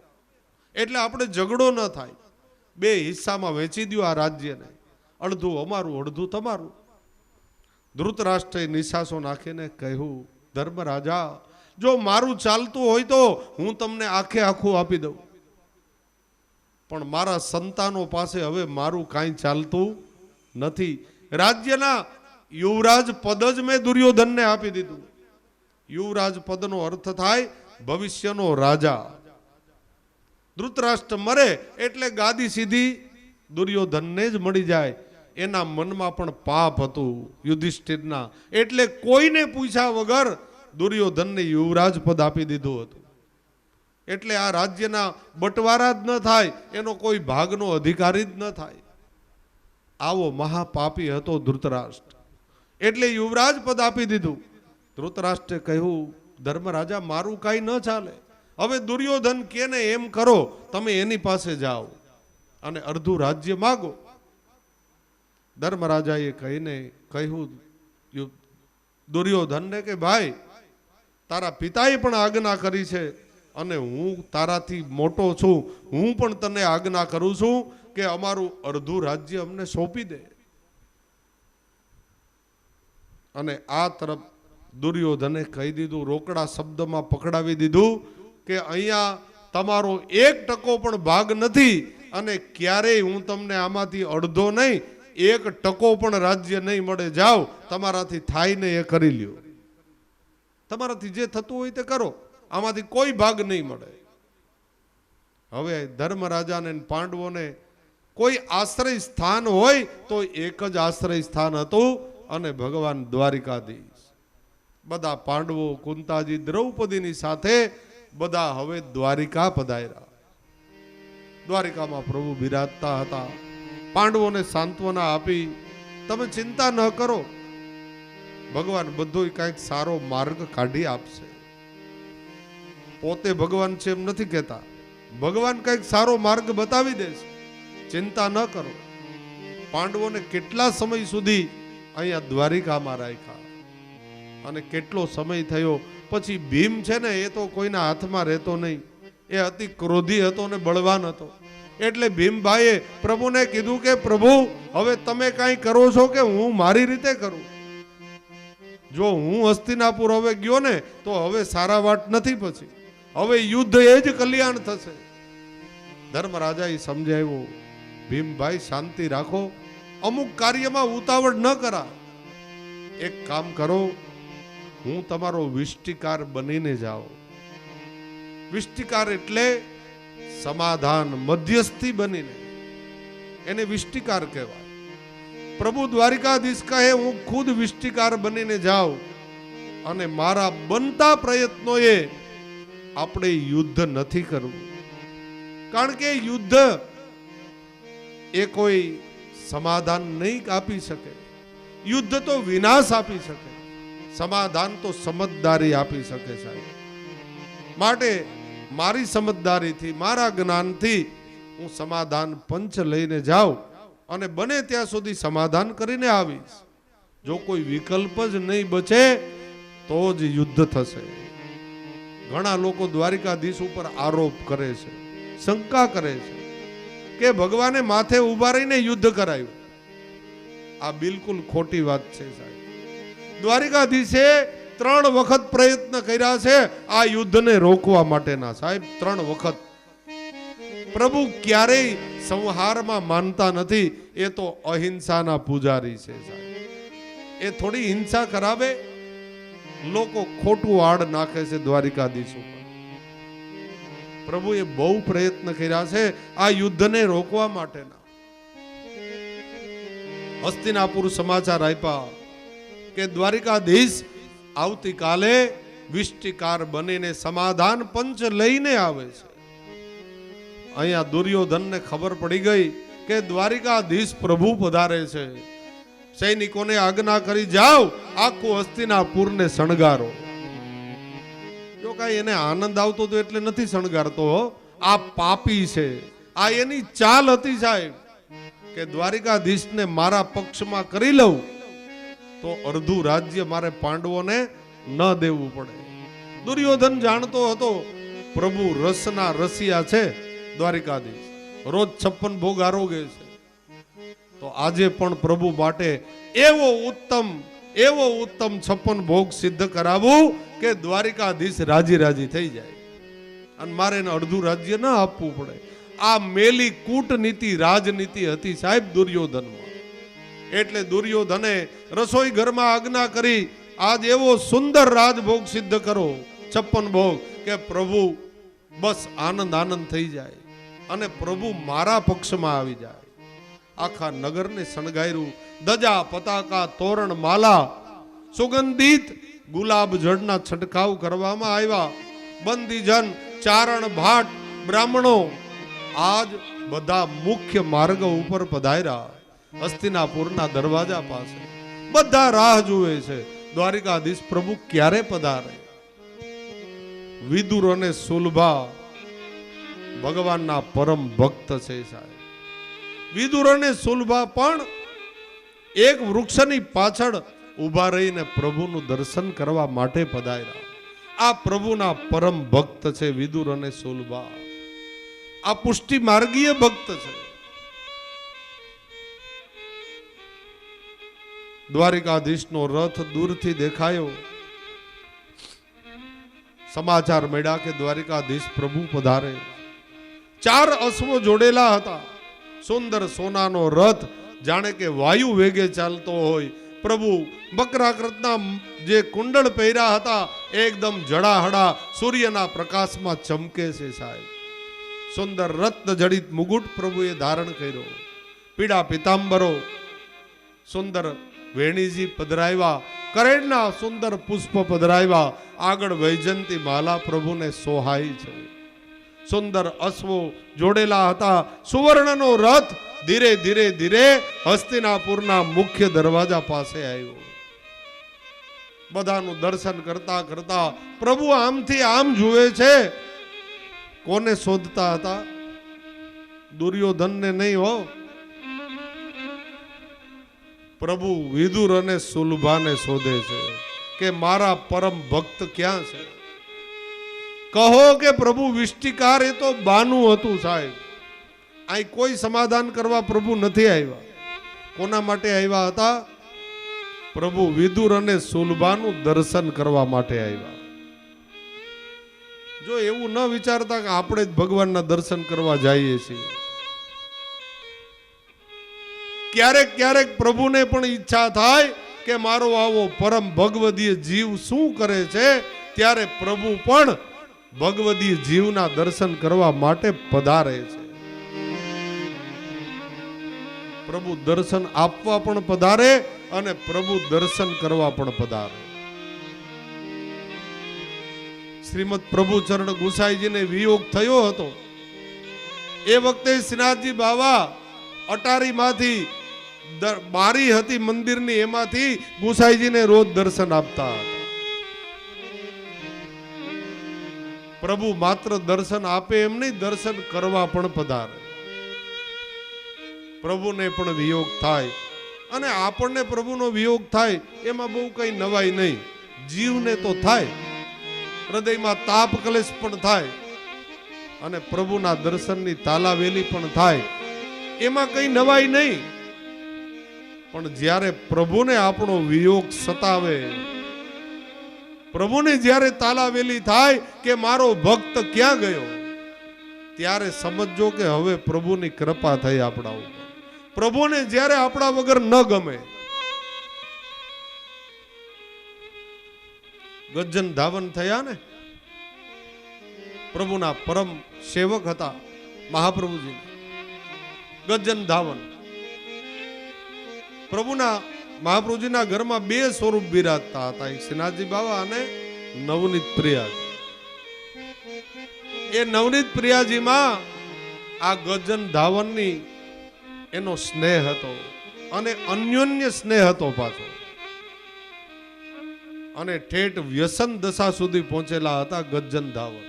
[SPEAKER 1] એટલે આપણે ઝઘડો ન થાય. બે હિસ્સામાં વેચી દો આ રાજ્યને, અડધું અમારું અડધું તમારું. ધૃતરાષ્ટ્રએ નિશાસો નાખીને કહ્યું, ધર્મરાજા, જો મારું ચાલતું હોય તો હું તમને આખે આખું આપી દઉં, પણ મારા સંતાનો પાસે હવે મારું કાંઈ ચાલતું નથી. રાજ્યના યુવરાજ પદ જ મેં દુર્યોધનને આપી દીધું. યુવરાજ પદનો અર્થ થાય ભવિષ્યનો રાજા. ધૃતરાષ્ટ્ર મરે એટલે ગાદી સીધી દુર્યોધનને જ મળી જાય. એના મનમાં પણ પાપ હતું યુધિષ્ઠિરના, એટલે કોઈને પૂછ્યા વગર દુર્યોધનને યુવરાજ પદ આપી દીધું હતું. એટલે આ રાજ્યના બટવારા જ ન થાય, એનો કોઈ ભાગનો અધિકારી જ ન થાય. આવો મહાપાપી હતો ધૃતરાષ્ટ્ર, એટલે યુવરાજ પદ આપી દીધું. ધૃતરાષ્ટ્રે કહ્યું, ધર્મરાજા, મારું કાંઈ ન ચાલે, હવે દુર્યોધન કે ને એમ કરો, તમે એની પાસે જાઓ અને અડધું રાજ્ય માગો. ધર્મરાજાએ કહીને કહ્યું દુર્યોધનને કે ભાઈ, તારા પિતાએ પણ આજ્ઞા કરી છે અને હું તારાથી મોટો છું, હું પણ તને આજ્ઞા કરું છું કે અમારું અડધું રાજ્ય અમને સોંપી દે. અને આ તરફ દુર્યોધને કહી દીધું, રોકડા શબ્દમાં પકડાવી દીધું કે અહીંયા તમારો 1% પણ ભાગ નથી અને ક્યારેય હું તમને આમાંથી અડધો નહીં, 1% પણ રાજ્ય નહીં મળે. જાઓ, તમારાથી થાય ને એ કરી લ્યો, તમારાથી જે થતું હોય તે કરો, આમાંથી કોઈ ભાગ નહીં મળે. હવે ધર્મરાજાને પાંડવોને કોઈ આશ્રય સ્થાન હોય તો એક જ આશ્રય સ્થાન હતું અને ભગવાન દ્વારિકાધીશ. બધા પાંડવો, કુંતાજી, દ્રૌપદીની સાથે બધા હવે દ્વારિકા પધાર્યા. દ્વારિકામાં પ્રભુ બિરાજતા હતા. પાંડવોને સાંત્વના આપી, તમે ચિંતા ન કરો, ભગવાન બધોય કંઈક સારો માર્ગ કાઢી આપશે. પોતે ભગવાન છે એમ નથી કહેતા, ભગવાન કંઈક સારો માર્ગ બતાવી દેશે, ચિંતા ન કરો. પાંડવોને કેટલા સમય સુધી અહીંયા દ્વારિકામાં રાખ્યા અને કેટલો સમય થયો પછી ભીમ છે ને, એ તો કોઈના હાથમાં રહેતો નહીં, એ અતિ ક્રોધી હતો ને બળવાન હતો. એટલે ભીમભાઈએ પ્રભુને કીધું કે પ્રભુ, હવે તમે કાંઈ કરો છો કે હું મારી રીતે કરું? જો હું હસ્તિનાપુર હવે ગયો ને તો હવે સારા વાટ નથી, પછી હવે યુદ્ધ એ જ કલ્યાણ થશે. ધર્મરાજાએ સમજાવ્યું, ભીમભાઈ શાંતિ રાખો, અમુક કાર્યમાં ઉતાવળ ન કરા. એક કામ કરો, હું તમારો વિષ્ટિકાર બનીને જાઓ. વિષ્ટિકાર એટલે સમાધાન, મધ્યસ્થી બનીને, એને વિષ્ટિકાર કહેવાય. પ્રભુ દ્વારિકાધીશ કહે, હું ખુદ વિષ્ટિકાર બનીને જાઉં અને મારા બનતા પ્રયત્નોએ આપણે યુદ્ધ નથી કરવું, કારણ કે યુદ્ધ એ કોઈ સમાધાન નહીં આપી શકે. યુદ્ધ તો વિનાશ આપી શકે, સમાધાન તો સમજદારી આપી શકે સાહેબ. માટે મારી સમજદારીથી, મારા જ્ઞાનથી હું સમાધાન પંચ લઈને જાઉં અને બને ત્યાં સુધી સમાધાન કરીને આવીશ. જો કોઈ વિકલ્પ જ નહીં બચે તો જ યુદ્ધ થશે. ઘણા લોકો દ્વારિકાધીશ ઉપર આરોપ કરે છે, શંકા કરે છે કે ભગવાને માથે ઉભા રહીને યુદ્ધ કરાયું. આ બિલકુલ ખોટી વાત છે સાહેબ. દ્વારિકાધીશે 3 વખત પ્રયત્ન કર્યા છે આ યુદ્ધને રોકવા માટેના સાહેબ, 3 વખત. પ્રભુ ક્યારેય સંહારમાં માનતા નથી, એ તો અહિંસાના પૂજારી છે સાહેબ. એ થોડી હિંસા કરાવે, લોકો ખોટું આડ નાખે છે દ્વારિકાધીશ ઉપર. પ્રભુએ બહુ પ્રયત્ન કર્યા છે આ યુદ્ધને રોકવા માટેના. હસ્તિનાપુર સમાચાર આપ્યા કે દ્વારિકાધીશ આવતીકાલે વિષ્ટિકાર બનીને સમાધાન પંચ લઈને આવે છે. અહીંયા દુર્યોધનને ખબર પડી ગઈ કે દ્વારિકાધીશ પ્રભુ પધારે છે. સૈનિકોને આજ્ઞા કરી, જાઓ આખું હસ્તિનાપુરને શણગારો. જો કાંઈ એને આનંદ આવતો તો એટલે નથી શણગારતો, આ પાપી છે. આ એની ચાલ હતી સાહેબ કે દ્વારિકાધીશને મારા પક્ષમાં કરી લઉં તો અડધું રાજ્ય મારે પાંડવોને ન દેવું પડે. દુર્યોધન જાણતો હતો પ્રભુ રસના રસિયા છે. દ્વારિકાધીશ રોજ 56 ભોગ આરોગે છે. તો આજે પણ પ્રભુ માટે એવો ઉત્તમ 56 ભોગ સિદ્ધ કરાવું કે દ્વારિકાધીશ રાજી રાજી થઈ જાય અને મારે એને અડધું રાજ્ય ન આપવું પડે. આ મેલી કૂટનીતિ રાજનીતિ હતી સાહેબ દુર્યોધનમાં. એટલે દુર્યોધને રસોઈ ઘરમાં આજ્ઞા કરી, આજ એવો સુંદર રાજભોગ સિદ્ધ કરો 56 ભોગ કે પ્રભુ બસ આનંદ થઈ જાય અને પ્રભુ મારા પક્ષમાં આવી જાય. આખા નગરને શણગાર્યું. ધજા પતાકા તોરણ માલા સુગંધિત ગુલાબ જળના છંટકાવ કરવામાં આવ્યા. બંદીજન ચારણ ભાટ બ્રાહ્મણો આજ બધા મુખ્ય માર્ગ ઉપર પધાર્યા. હસ્તિનાપુરના દરવાજા પાસે બધા રાહ જુએ છે દ્વારિકાધીશ પ્રભુ ક્યારે પધારે. વિદુર અને સુલભા ભગવાનના પરમ ભક્ત છે સાહેબ. વિદુર અને સુલભા પણ એક વૃક્ષની પાછળ ઊભા રહીને પ્રભુનું દર્શન કરવા માટે પધાર્યા. આ પ્રભુના પરમ ભક્ત છે વિદુર અને સુલભા. આ પુષ્ટિ માર્ગીય ભક્ત છે. દ્વારિકાધીશનો રથ દૂરથી દેખાયો. સમાચાર મળ્યા કે દ્વારિકાધીશ પ્રભુ પધારે. 4 અશ્વો જોડેલા હતા. સુંદર સોનાનો રથ જાણે કે વાયુ વેગે ચાલતો હોય. પ્રભુ મકરાકૃતના જે કુંડળ પહેર્યા હતા એકદમ જડાહડા સૂર્યના પ્રકાશમાં ચમકે છે સાહેબ. સુંદર રત્ન જડિત મુગુટ પ્રભુએ ધારણ કર્યો. પીળા પિતાંબરો સુંદર વેણીજી પધરાવ્યા. કરેણના સુંદર પુષ્પ પધરાવ્યા. આગળ વૈજંતી માલા પ્રભુને સોહાઈ છે. સુંદર અશ્વો જોડેલા હતા. સુવર્ણનો રથ ધીરે ધીરે ધીરે હસ્તિનાપુરના મુખ્ય દરવાજા પાસે આવ્યો. બધાનું દર્શન કરતા કરતા પ્રભુ આમથી આમ જુએ છે. કોને શોધતા હતા? દુર્યોધનને નહીં હો. પ્રભુ વિદુર અને સુલભાને શોધે છે કે મારા પરમ ભક્ત ક્યાં છે. કહો કે પ્રભુ વિષ્ટિકાર એ તો બાનું હતું સાહેબ. અહીં કોઈ સમાધાન કરવા પ્રભુ નથી આવ્યા. કોના માટે આવ્યા હતા? પ્રભુ વિદુર અને સુલભાનું દર્શન કરવા માટે આવ્યા. જો એવું ન વિચારતા કે આપણે જ ભગવાનના દર્શન કરવા જઈએ છીએ. ક્યારેક ક્યારેક પ્રભુને પણ ઈચ્છા થાય કે મારો આવો પરમ ભગવદીય જીવ શું કરે છે, ત્યારે પ્રભુ પણ ભગવદીય જીવના દર્શન કરવા માટે પધારે છે. પ્રભુ દર્શન આપવા પણ પધારે અને પ્રભુ દર્શન કરવા પણ પધારે. શ્રીમદ પ્રભુ ચરણ ગુસાઈજીને વિયોગ થયો હતો. એ વખતે શ્રીનાથજી બાવા અટારીમાંથી બારી હતી મંદિરની, એમાંથી ગુસાઈજીને રોજ દર્શન આપતા હતા. પ્રભુ માત્ર દર્શન આપે એમ નહીં, દર્શન કરવા પણ પધારે. પ્રભુને પણ વિયોગ થાય અને આપણને પ્રભુનો વિયોગ થાય એમાં બહુ કઈ નવાઈ નહીં. જીવને તો થાય, હૃદયમાં તાપ કલેશ પણ થાય અને પ્રભુના દર્શનની તાલાવેલી પણ થાય, એમાં કઈ નવાઈ નહીં. પણ જ્યારે પ્રભુને આપણો વિયોગ સતાવે, પ્રભુને જ્યારે તાલાવેલી થાય કે મારો ભક્ત ક્યાં ગયો, ત્યારે સમજો કે હવે પ્રભુની કૃપા થઈ આપણા ઉપર. પ્રભુને જ્યારે આપણા વગર ન ગમે, ગજન ધાવન થયા ને, પ્રભુના પરમ સેવક હતા મહાપ્રભુજી ગજન ધાવન. પ્રભુના મહાપ્રભુજીના ઘરમાં બે સ્વરૂપ બિરાજતા હતા, એક શ્રીનાથજી બાવા અને નવનીત પ્રિયાજી. એ નવનીત પ્રિયાજીમાં આ ગજન ધાવનની એનો સ્નેહ હતો અને અન્યોન્ય સ્નેહ હતો પાછો, અને ઠેઠ વ્યસન દશા સુધી પહોંચેલા હતા ગજન ધાવન.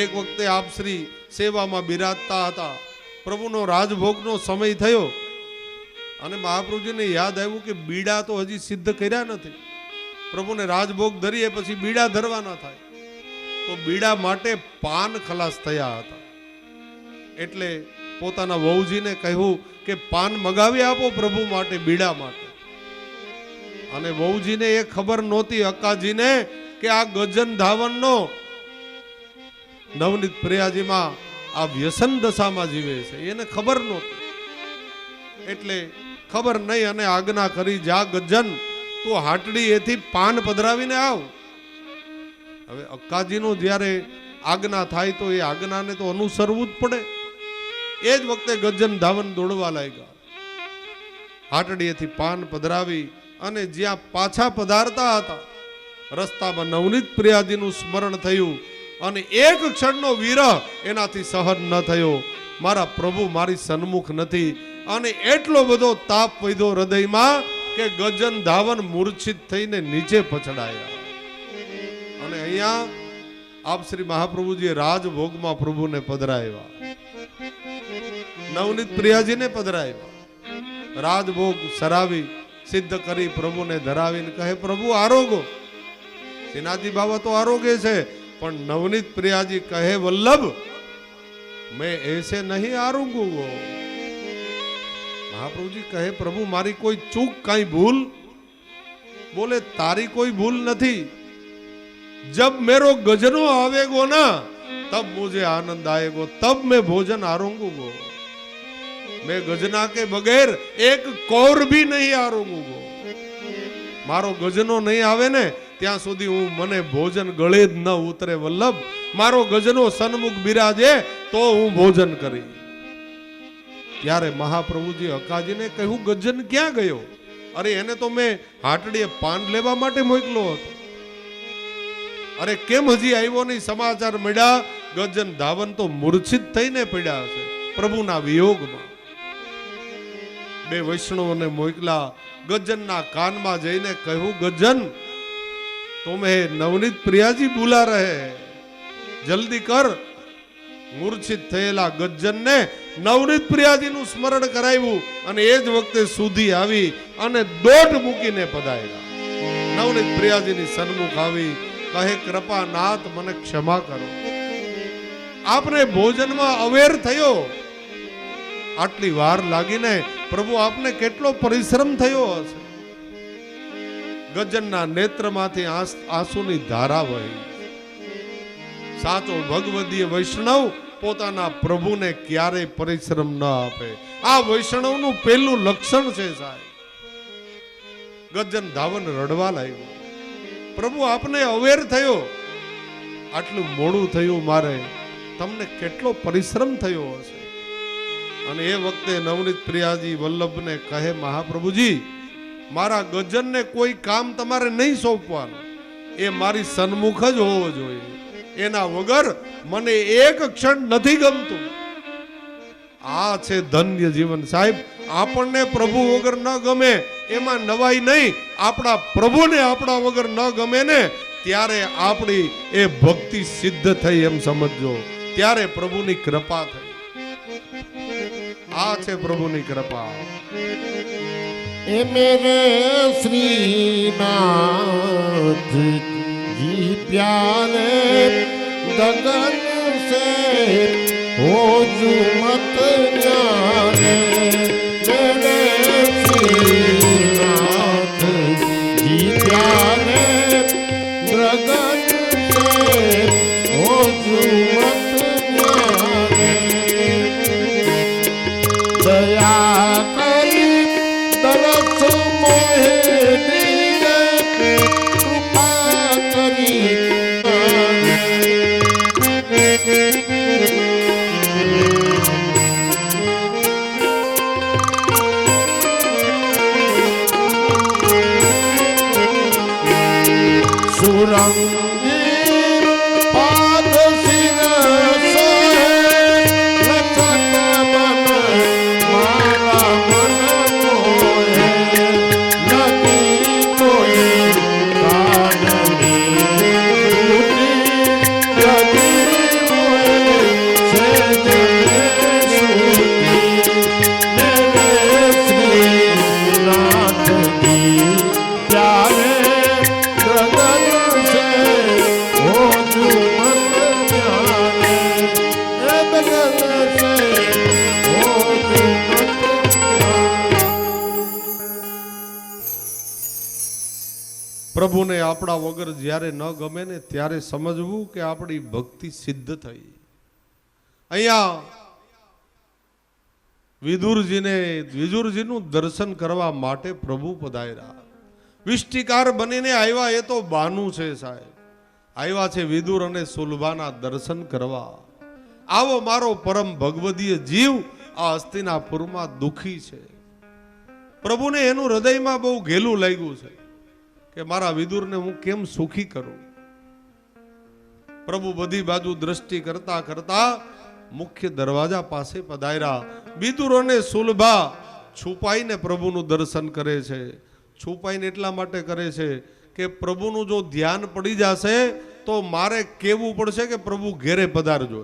[SPEAKER 1] એક વખતે આપ શ્રી સેવામાં બિરાજતા હતા, પ્રભુનો રાજભોગનો સમય થયો અને મહાપ્રભુજીને યાદ આવ્યું કે બીડા તો હજી સિદ્ધ કર્યા નથી, પ્રભુને રાજભોગ ધરીએ પછી બીડા ધરવાના થાય, તો બીડા માટે પાન ખલાસ થયા હતા. એટલે પોતાના વહુજીને કહ્યું કે પાન મગાવી આપો પ્રભુ માટે, બીડા માટે. અને વહુજીને એ ખબર નહોતી અક્કાજીને કે આ ગજન ધાવનનો નવનીત પ્રિયાજીમાં આ વ્યસન દશામાં જીવે છે, એને ખબર નહોતી. એટલે ખબર નહીં અને આજ્ઞા કરી, જા ગજન તું હાટડી એથી પાન પધરાવીને આવ. હવે અક્કાજીનો જ્યારે આજ્ઞા થાય તો એ આજ્ઞાને તો અનુસરવું જ પડે. એ જ વખતે ગજન ધાવન દોડવા લાગ્યા, હાટડીએથી પાન પધરાવી અને જ્યાં પાછા પધારતા હતા રસ્તામાં નવનીત પ્રિયાજીનું સ્મરણ થયું અને એક ક્ષણનો વિરહ એનાથી સહન ન થયો. મારા પ્રભુ મારી સન્મુખ નથી, અને એટલો બધો તાપ વધ્યો હૃદયમાં કે ગજન ધાવન મૂર્છિત થઈને નીચે પછડાયા. અને અહીંયા આપ શ્રી મહાપ્રભુજીએ રાજભોગમાં પ્રભુને પધરાવ્યા, નવનીત પ્રિયાજીને પધરાવ્યા. રાજભોગ સરાવી સિદ્ધ કરી પ્રભુને ધરાવીને કહે, પ્રભુ આરોગો. શ્રીનાથજી બાબા તો આરોગે છે, પણ નવનીત પ્રિયાજી કહે, વલ્લભ મેં એસે નહીં આરોગુંગો. મહાપ્રભુજી કહે, પ્રભુ મારી કોઈ ચૂક, કઈ ભૂલ? બોલે, તારી કોઈ ભૂલ નથી. जब मेरो गजनो आवेगो ना तब मुझे आनंद आएगो, तब मैं भोजन आरोगूंगो. मैं गजना के बगैर एक कौर भी नहीं आरोगूंगो. मारो गजनो नहीं आवे ने ત્યાં સુધી હું મને ભોજન ગળે જ ન ઉતરે. વલ્લભ મારો ગજનો સન્મુખ બિરાજે તો હું ભોજન કરી. ત્યારે મહાપ્રભુજી અક્કાજીને કહ્યું, ગજન ક્યાં ગયો? અરે એને તો મેં હાટડીએ પાન લેવા માટે મોકલો હતો. અરે કેમ હજી આવ્યો નહીં? સમાચાર મળ્યા ગજન ધાવન તો મૂર્છિત થઈને પડ્યા છે પ્રભુના વિયોગમાં. બે વૈષ્ણવોને મોકલા, ગજનના કાનમાં જઈને કહ્યું, ગજન तुम्हें नवनीत प्रियाजी बुला रहे, जल्दी कर. मूर्छित થયેલા ગજ્જનને નવનીત પ્રિયાજીનું સ્મરણ કરાવ્યું અને એ જ વખતે સુધી આવી અને દોઢ મૂકીને પધાર્યા. નવનીત પ્રિયાજીની સન્મુખ આવી કહે, કૃપાનાથ મને ક્ષમા કરો, આપને ભોજનમાં અવેર થયો, આટલી વાર લાગીને પ્રભુ આપને કેટલો પરિશ્રમ થયો હશે. ગજનના નેત્રમાંથી આંસુની ધારા વહી. સાચો ભગવદીય વૈષ્ણવ પોતાના પ્રભુને ક્યારેય પરિશ્રમ ન આપે. આ વૈષ્ણવનું પહેલું લક્ષણ છે સાહેબ. ગજન ધાવન રડવા લાગ્યો, પ્રભુ આપને અવેર થયો, આટલું મોડું થયું, મારે તમને કેટલો પરિશ્રમ થયો હશે. અને એ વખતે નવનીત પ્રિયાજી વલ્લભને કહે, મહાપ્રભુજી મારા ગજનને કોઈ કામ તમારે નહીં સોંપવાનું, એ મારી સન્મુખ જ હોવો જોઈએ. એના વગર મને એક ક્ષણ નથી ગમતું. આ છે ધન્ય જીવન સાહેબ. આપણને પ્રભુ વગર ન ગમે એમાં નવાઈ નહીં. આપણા પ્રભુને આપણા વગર ન ગમે ને ત્યારે આપણી એ ભક્તિ સિદ્ધ થઈ એમ સમજજો, ત્યારે પ્રભુની કૃપા થઈ. આ છે પ્રભુની કૃપા.
[SPEAKER 2] ए मेरे श्रीनाथ जी प्यारे, गगन से हो जू मत जाने. मेरे श्रीनाथ जी प्यारे, गगन से हो जू मत जाने. दया तरस मोहे कृपा करी પાદ શિરસે લચક મન મારા મન મોહે લગી કોઈ કાનની લગી મોહે છે જને સુતી મેરે શ્રી નાથજી પ્યારે ગગન સે ઓજુ મત પ્યારે એ ગગન સે ઓજુ મત
[SPEAKER 1] પ્રભુને આપણા વગર જ્યારે ન ગમે ને ત્યારે સમજવું કે આપણી ભક્તિ સિદ્ધ થઈ. અહીંયા વિદુરજીનું દર્શન કરવા માટે પ્રભુ પધાર્યા. વિષ્ટિકાર બનીને આવ્યા એ તો બાનું છે સાહેબ. આવ્યા છે વિદુર અને સુલભાના દર્શન કરવા. આવો મારો પરમ ભગવદીય જીવ આ હસ્તિનાપુરમાં દુખી છે. પ્રભુને એનું હૃદયમાં બહુ ઘેલું લાગ્યું છે કે મારા વિદુરને હું કેમ સુખી કરું. પ્રભુ બધી બાજુ દ્રષ્ટિ કરતા કરતા મુખ્ય દરવાજા પાસે પધાર્યા. વિદુર અને સુલભા છુપાઈને પ્રભુનું દર્શન કરે છે. છુપાઈને એટલા માટે કરે છે કે પ્રભુનું જો ધ્યાન પડી જશે તો મારે કહેવું પડશે કે પ્રભુ ઘેરે પધારજો.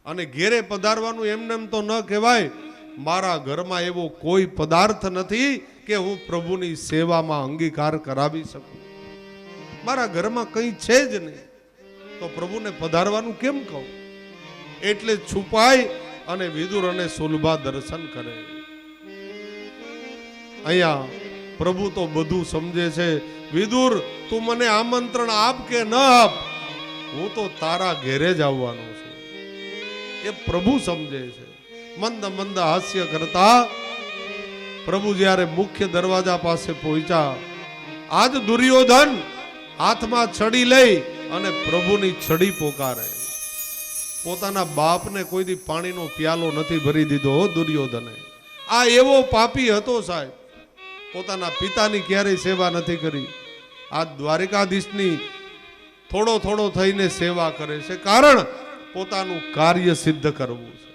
[SPEAKER 1] અને ઘેરે પધારવાનું એમને એમ તો ન કહેવાય. મારા ઘરમાં એવો કોઈ પદાર્થ નથી કે હું પ્રભુની સેવામાં અંગીકાર કરાવી શકું. મારા ઘરમાં કંઈ છે જ નહીં તો પ્રભુને પધારવાનું કેમ કહું. એટલે છુપાઈ અને વિદુર અને સુલભા દર્શન કરે. અહીંયા પ્રભુ તો બધું સમજે છે. વિદુર તું મને આમંત્રણ આપ કે ન આપ, હું તો તારા ઘેરે જ આવવાનો છું. એ પ્રભુ સમજે છે. મંદ મંદ હાસ્ય કરતા પ્રભુ જ્યારે મુખ્ય દરવાજા પાસે પહોંચ્યા, આજ દુર્યોધન હાથમાં છડી લઈ અને પ્રભુની છડી પોકારે. પોતાના બાપને કોઈ દી પાણીનો પ્યાલો નથી ભરી દીધો દુર્યોધને. આ એવો પાપી હતો સાહેબ. પોતાના પિતાની ક્યારેય સેવા નથી કરી. આ દ્વારિકાધીશની થોડો થોડો થઈને સેવા કરે છે, કારણ પોતાનું કાર્ય સિદ્ધ કરવું છે.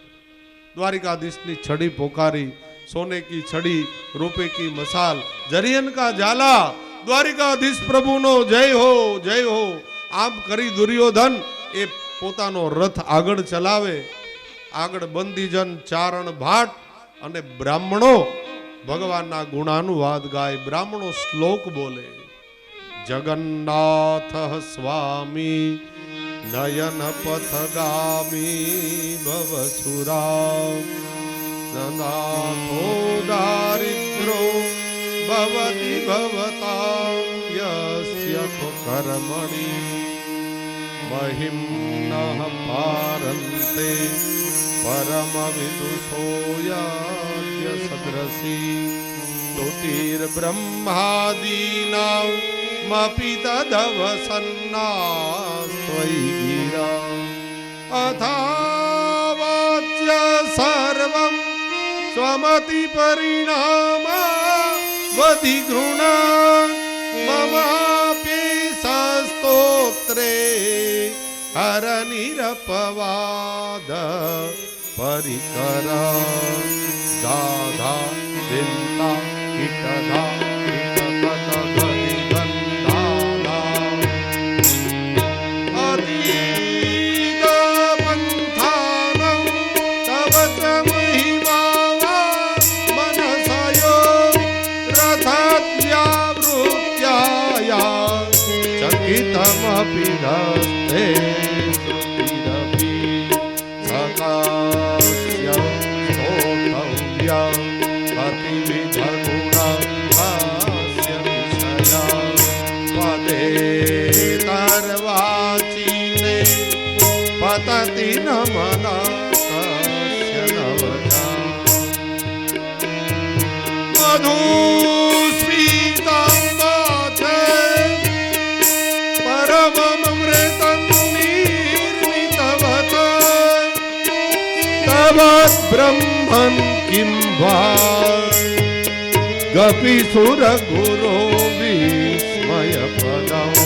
[SPEAKER 1] દ્વારિકાધીશની છડી પોકારી. सोने की छड़ी, रुपए की मसाल, जरियन का जाला, द्वारिकाधीश प्रभु नो जय हो जय हो. आम करी दुर्योधन ए पोतानो रथ આગળ ચલાવે. આગળ બંદીજન, ચારણ ભાટ અને બ્રાહ્મણો ભગવાનના ગુણાનુવાદ ગાય. બ્રાહ્મણો શ્લોક બોલે. જગન્નાથ સ્વામી નયન પથગામી ભવસુરા નાથો દારિદ્રો ભવતિ ભવતા યસ્ય કર્મણિ महिम्नः पारन्ते परम विदुषोयाद्य सद्रसी स्तुतिर्ब्रह्मादीनां मपि तदवसन्नास्त्वयि गिरा अथावाच्य सर्वं स्वमति परिणामा वधिगृणा ममापि सस्तोत्रे हर निरपवाद परिकरा दाधा दिल्ला किटधा पिधस्ते सुतिरपि सकास्य स्तोतव्या प्रतिविधगुणभास्य विषया पदे तर्वाचीने पतति न मनस्य नवजा मधुस्मितं वाचे ब्रह्मन् किं वा गपि सुर गुरो विस्मय पदम्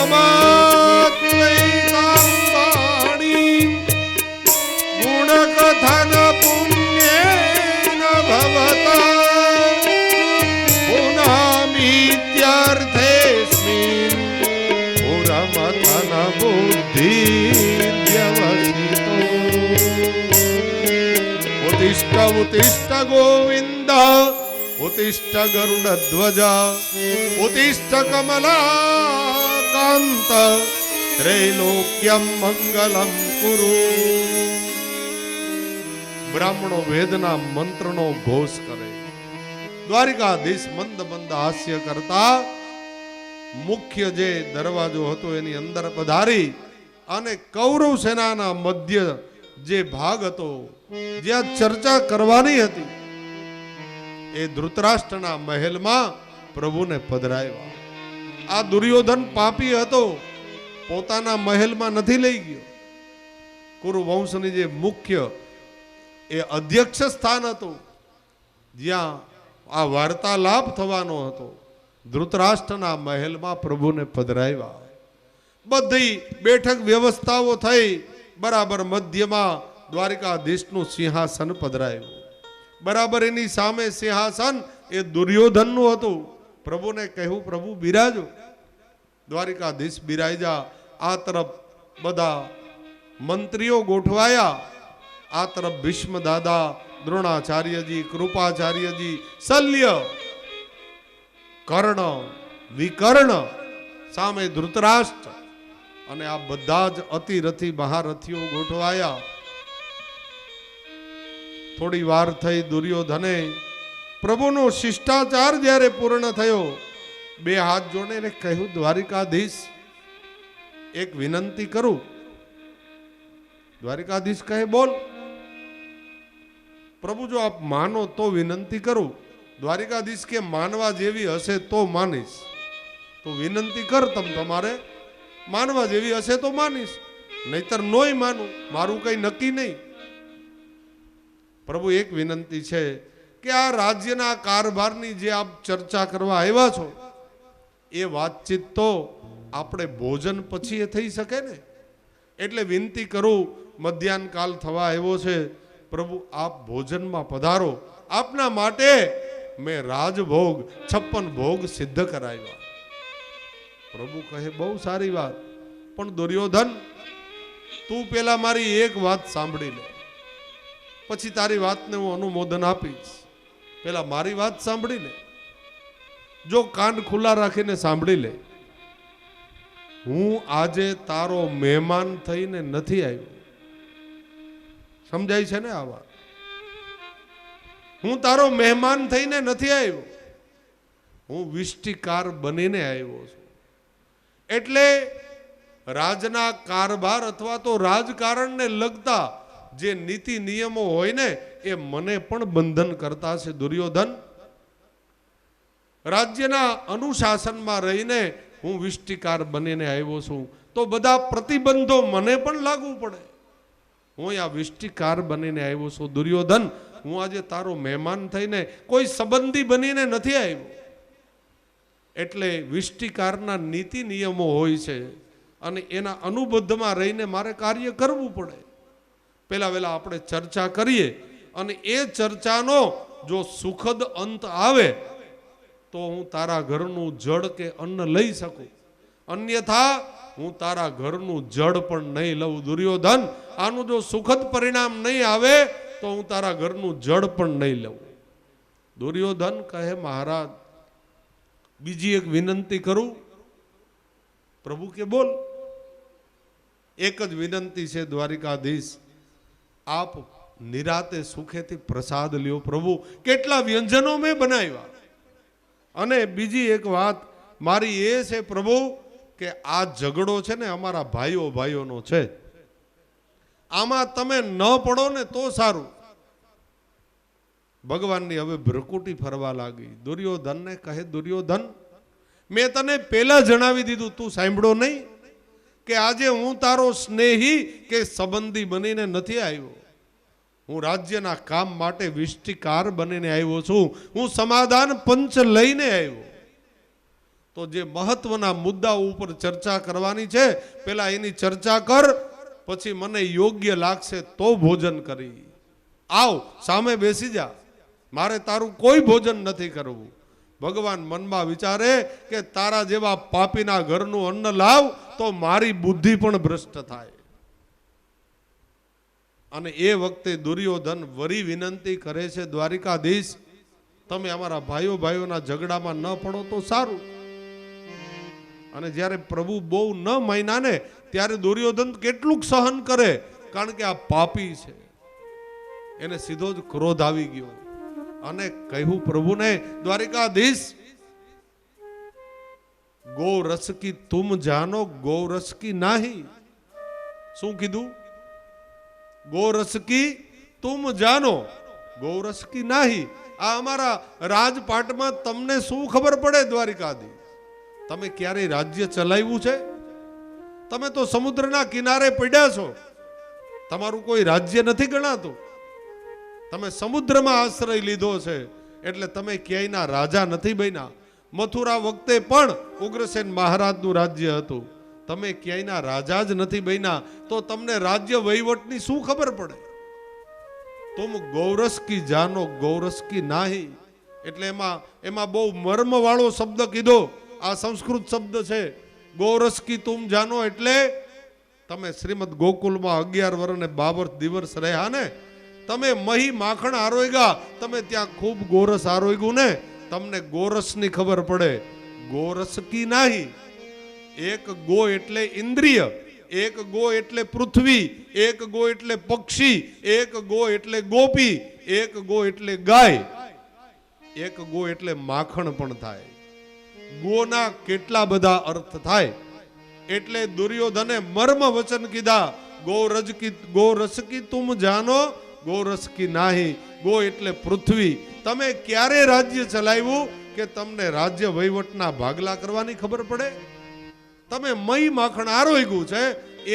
[SPEAKER 1] મમાત્વૈતાંબાણી ગુણકથન પુણ્યેન ભવતા પુનમિત્યર્થેસ્મિન પુરમથન બુદ્ધિર્વ્યવસિતો ઉત્તિષ્ઠ ઉત્તિષ્ઠ ગોવિંદ ઉત્તિષ્ઠ ગરુડધ્વજ ઉત્તિષ્ઠ કમલાકાંત ત્રૈલોક્યમ મંગલમ કુરુ. બ્રાહ્મણો વેદના મંત્રનો ઘોષ કરે. દ્વારિકાધીશ મંદ મંદ હાસ્ય કરતા મુખ્ય જે દરવાજો હતો એની અંદર પધારી અને કૌરવ સેનાના મધ્ય જે ભાગ હતો જ્યાં ચર્ચા કરવાની હતી એ ધૃતરાષ્ટ્રના મહેલમાં પ્રભુને પધરાવ્યા. આ દુર્યોધન પાપી હતો, પોતાના મહેલમાં નથી લઈ ગયો. કુરુવંશની જે મુખ્ય એ અધ્યક્ષ સ્થાન હતું જ્યાં આ વાર્તાલાપ થવાનો હતો, ધૃતરાષ્ટ્રના મહેલમાં પ્રભુને પધરાવ્યા. બધી બેઠક વ્યવસ્થાઓ થઈ. બરાબર મધ્યમાં દ્વારિકાધીશનું સિંહાસન પધરાયું. બરાબર એની સામે સિંહાસન એ દુર્યોધનનું હતું. પ્રભુને કહ્યું, પ્રભુ બિરાજો. દ્વારિકાધીશ બિરાજા. આ તરફ બધા મંત્રીઓ ગોઠવાયા. આ તરફ ભીષ્મ દાદા, દ્રોણાચાર્યજી, કૃપાચાર્યજી, શલ્ય, કર્ણ, વિકર્ણ, સામે ધૃતરાષ્ટ્ર અને આ બધા જ અતિરથી મહારથીઓ ગોઠવાયા. થોડી વાર થઈ. દુર્યોધને પ્રભુનો શિષ્ટાચાર જ્યારે પૂર્ણ થયો, બે હાથ જોડીને કહ્યું, દ્વારિકાધીશ એક વિનંતી કરું. દ્વારિકાધીશ કહે, બોલ. પ્રભુ જો આપ માનો તો વિનંતી કરું. દ્વારિકાધીશ કે માનવા જેવી હશે તો માનીશ. તો વિનંતી કર, તમારે માનવા જેવી હશે તો માનીશ, નહીતર નોય માનું, મારું કઈ નક્કી નહીં. પ્રભુ એક વિનંતી છે કે આ રાજ્યના કારભારની જે આપ ચર્ચા કરવા આવ્યા છો એ વાતચીત તો આપણે ભોજન પછી એ થઈ શકે ને. એટલે વિનંતી કરું, મધ્યાહન કાલ થવા આવ્યો છે, પ્રભુ આપ ભોજનમાં પધારો. આપના માટે મેં રાજભોગ 56 ભોગ સિદ્ધ કરાવ્યા. પ્રભુ કહે, બહુ સારી વાત, પણ દુર્યોધન તું પેલા મારી એક વાત સાંભળી લે, પછી તારી વાતને હું અનુમોદન આપીશ. પેલા મારી વાત સાંભળી લે. જો કાન ખુલ્લા રાખીને સાંભળી લે. હું આજે તારો મહેમાન થઈને નથી આવ્યો. સમજાય છે ને આ વાત? હું તારો મહેમાન થઈને નથી આવ્યો, હું વિષ્ટિકાર બનીને આવ્યો છું. એટલે રાજના કારભાર અથવા તો રાજકારણને લગતા જે નીતિ નિયમો હોય ને એ મને પણ બંધન કરતા છે. દુર્યોધન, રાજ્યના અનુશાસનમાં રહીને હું વિષ્ટિકાર બનીને આવ્યો છું, તો બધા પ્રતિબંધો મને પણ લાગુ પડે. હું આ વિષ્ટિકાર બનીને આવ્યો છું. દુર્યોધન, હું આજે તારો મહેમાન થઈને કોઈ સંબંધી બનીને નથી આવ્યો. એટલે વિષ્ટિકારના નીતિ નિયમો હોય છે અને એના અનુબદ્ધમાં રહીને મારે કાર્ય કરવું પડે. પહેલા વહેલા આપણે ચર્ચા કરીએ અને એ ચર્ચાનો જો સુખદ અંત આવે તો હું તારા ઘરનું જળ કે અન્ન લઈ શકું, અન્યથા હું તારા ઘરનું જળ પણ નહીં લઉં. દુર્યોધન, આનું જો સુખદ પરિણામ નહીં આવે તો હું તારા ઘરનું જળ પણ નહીં લઉં. દુર્યોધન કહે, મહારાજ બીજી એક વિનંતી કરું. પ્રભુ કે બોલ. એક જ વિનંતી છે દ્વારિકાધીશ, આપ નિરાતે સુખેથી પ્રસાદ લ્યો. પ્રભુ, કેટલા વ્યંજનો મેં બનાવ્યા. અને બીજી એક વાત મારી એ છે પ્રભુ કે આ ઝઘડો છે ને અમારા ભાઈઓનો છે, આમાં તમે ન પડો ને તો સારું. ભગવાનની હવે ભ્રકુટી ફરવા લાગી. દુર્યોધનને કહે, દુર્યોધન, મેં તને પહેલા જણાવી દીધું, તું સાંભળો નહીં કે આજે હું તારો સ્નેહી કે સંબંધી બનીને નથી આવ્યો. હું રાજ્યના કામ માટે વિષ્ટિકાર બનીને આવ્યો છું. હું સમાધાન પંચ લઈને આવ્યો. તો જે મહત્વના મુદ્દાઓ ઉપર ચર્ચા કરવાની છે પેલા એની ચર્ચા કર, પછી મને યોગ્ય લાગશે તો ભોજન કરી. આવ સામે બેસી જા, મારે તારું કોઈ ભોજન નથી કરવું. ભગવાન મનમાં વિચારે કે તારા જેવા પાપીના ઘરનું અન્ન લાવ તો મારી બુદ્ધિ પણ ભ્રષ્ટ થાય. અને એ વખતે દુર્યોધન વરી વિનંતી કરે છે, દ્વારિકાધીશ તમે અમારા ભાઈઓના ઝઘડામાં ન પડો તો સારું. અને જ્યારે પ્રભુ બહુ ન માન્યા ને ત્યારે દુર્યોધન કેટલુંક સહન કરે, કારણ કે આ પાપી છે. એને સીધો જ ક્રોધ આવી ગયો અને કહ્યું પ્રભુને, દ્વારિકાધીશ ગો રસ કી તુમ જાનો ગો રસ કી નાહી. શું કીધું? ગો રસ કી તુમ જાનો ગો રસ કી નાહી. આ અમારા રાજપાટમાં તમને શું ખબર પડે દ્વારિકાધીશ? તમે ક્યારેય રાજ્ય ચલાવ્યું છે? તમે તો સમુદ્રના કિનારે પડ્યા છો, તમારું કોઈ રાજ્ય નથી ગણાતું. તમે સમુદ્રમાં આશ્રય લીધો છે એટલે તમે ક્યાંયના રાજા નથી બન્યા. મથુરા વખતે પણ ઉગ્રસેન મહારાજનું રાજ્ય હતું, તમે ક્યાંયના રાજા જ નથી બન્યા, તો તમને રાજ્ય વહીવટની શું ખબર પડે? તુમ ગૌરસ કી જાનો ગૌરસ કી નાહી. એટલે એમાં બહુ મર્મવાળો શબ્દ કીધો. આ સંસ્કૃત શબ્દ છે. ગૌરસ કી તુમ જાનો એટલે તમે શ્રીમદ ગોકુલમાં 11 વર્ષ ને 52 દિવસ રહ્યા ને, તમે મહી માખણ આરોગ્યા, તમે ત્યાં ખૂબ ગોરસ આરોગ્યું ને, તમને ગોરસની ખબર પડે. ગોરસ કી નાહી. એક ગો એટલે ઇન્દ્રિય, એક ગો એટલે પૃથ્વી, એક ગો એટલે પક્ષી, એક ગો એટલે ગોપી, એક ગો એટલે ગાય, એક ગો એટલે માખણ પણ થાય. ગોના કેટલા બધા અર્થ થાય. એટલે દુર્યોધને મર્મ વચન કીધા, ગો રસ કી તુમ જાનો ગો રસ કી નાહી. ગો એટલે પૃથ્વી. તમે ક્યારે રાજ્ય ચલાવ્યું કે તમને રાજ્ય વહીવટના ભાગલા કરવાની ખબર પડે? તમે મહી માખણ આરોગ્યું છે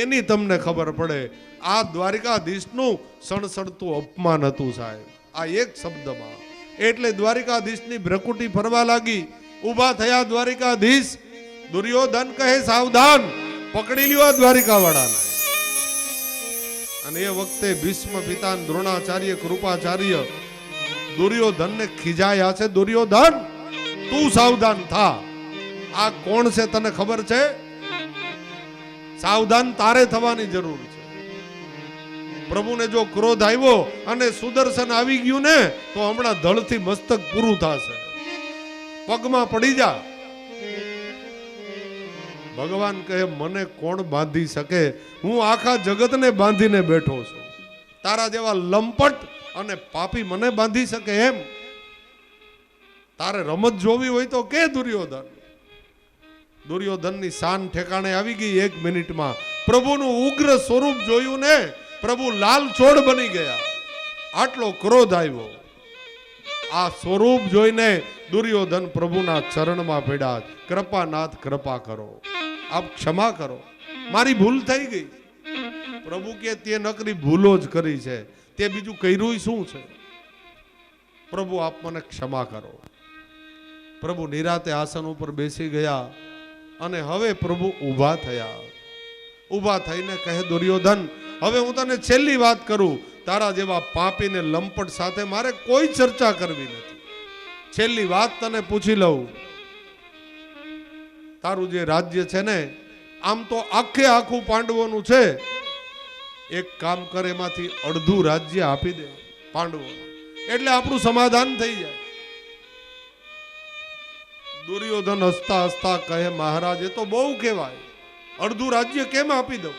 [SPEAKER 1] એની તમને ખબર પડે. આ દ્વારિકાધીશનું સણસણતું અપમાન હતું સાહેબ, આ એક શબ્દમાં. એટલે દ્વારિકાધીશની ભ્રકુટી ફરવા લાગી. ઊભા થયા દ્વારિકાધીશ. દુર્યોધન કહે સાવધાન, પકડી લ્યો આ દ્વારિકાવાળાને. અને એ વખતે ભીષ્મ પિતાન દ્રોણાચાર્ય કૃપાચાર્ય દુર્યોધનને ખીજાયા છે. દુર્યોધન તું સાવધાન થા, આ કોણ છે તને ખબર છે? સાવધાન તારે થવાની જરૂર છે. પ્રભુને જો ક્રોધ આવ્યો અને સુદર્શન આવી ગયું ને તો હમણાં ધળથી મસ્તક પૂરું થશે. પગમાં પડી જા. ભગવાન કહે મને કોણ બાંધી શકે? હું આખા જગતને બાંધીને બેઠો છું, તારા જેવા લંપટ અને પાપી મને બાંધી શકે એમ? તારે રમત જોવી હોય તો કે દુર્યોધન. દુર્યોધનની શાન ઠેકાણે આવી ગઈ 1 મિનિટમાં. પ્રભુનું ઉગ્ર સ્વરૂપ જોયું ને પ્રભુ લાલ ચોળ બની ગયા. આટલો ક્રોધ આવ્યો. આ સ્વરૂપ જોઈને દુર્યોધન પ્રભુના ચરણમાં પડ્યા. કૃપાનાથ કૃપા કરો, આપ ક્ષમા કરો, મારી ભૂલ થઈ ગઈ. પ્રભુ કે તે નકરી ભૂલો જ કરી છે, તે બીજું કર્યું શું છે? પ્રભુ આપ મને ક્ષમા કરો. પ્રભુ નિરાતે આસન ઉપર બેસી ગયા અને હવે પ્રભુ ઊભા થયા. ઊભા થઈને કહે દુર્યોધન, હવે હું તને છેલ્લી વાત કરું, તારા જેવા પાપીને લંપટ સાથે મારે કોઈ ચર્ચા કરવી નથી. છેલ્લી વાત તને પૂછી લઉં. તારું જે રાજ્ય છે ને, આમ તો આખે આખું પાંડવોનું છે. એક કામ કર, એમાંથી અડધું રાજ્ય આપી દે પાંડવો, એટલે આપણું સમાધાન થઈ જાય. દુર્યોધન હસતા હસતા કહે મહારાજ એ તો બહુ કહેવાય, અડધું રાજ્ય કેમ આપી દઉં?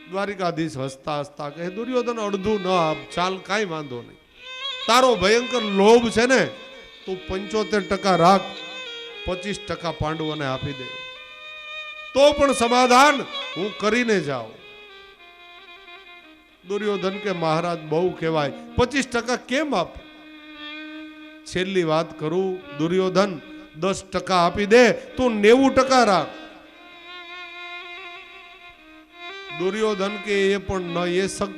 [SPEAKER 1] દ્વારિકાધીશ હસતા હસતા કહે દુર્યોધન અડધું ન આપ, ચાલ કાંઈ વાંધો નહીં. તારો ભયંકર લોભ છે ને, તું 75% રાખ, 25% પાંડવોને આપી દે, તો પણ સમાધાન હું કરીને જાઉં. દુર્યોધન કે મહારાજ બહુ કહેવાય, 25% કેમ આપ? છેલ્લી વાત કરું દુર્યોધન, 10% આપી દે, તું 90% રાખ. દુર્યોધન કે એ પણ ન એ શક્ય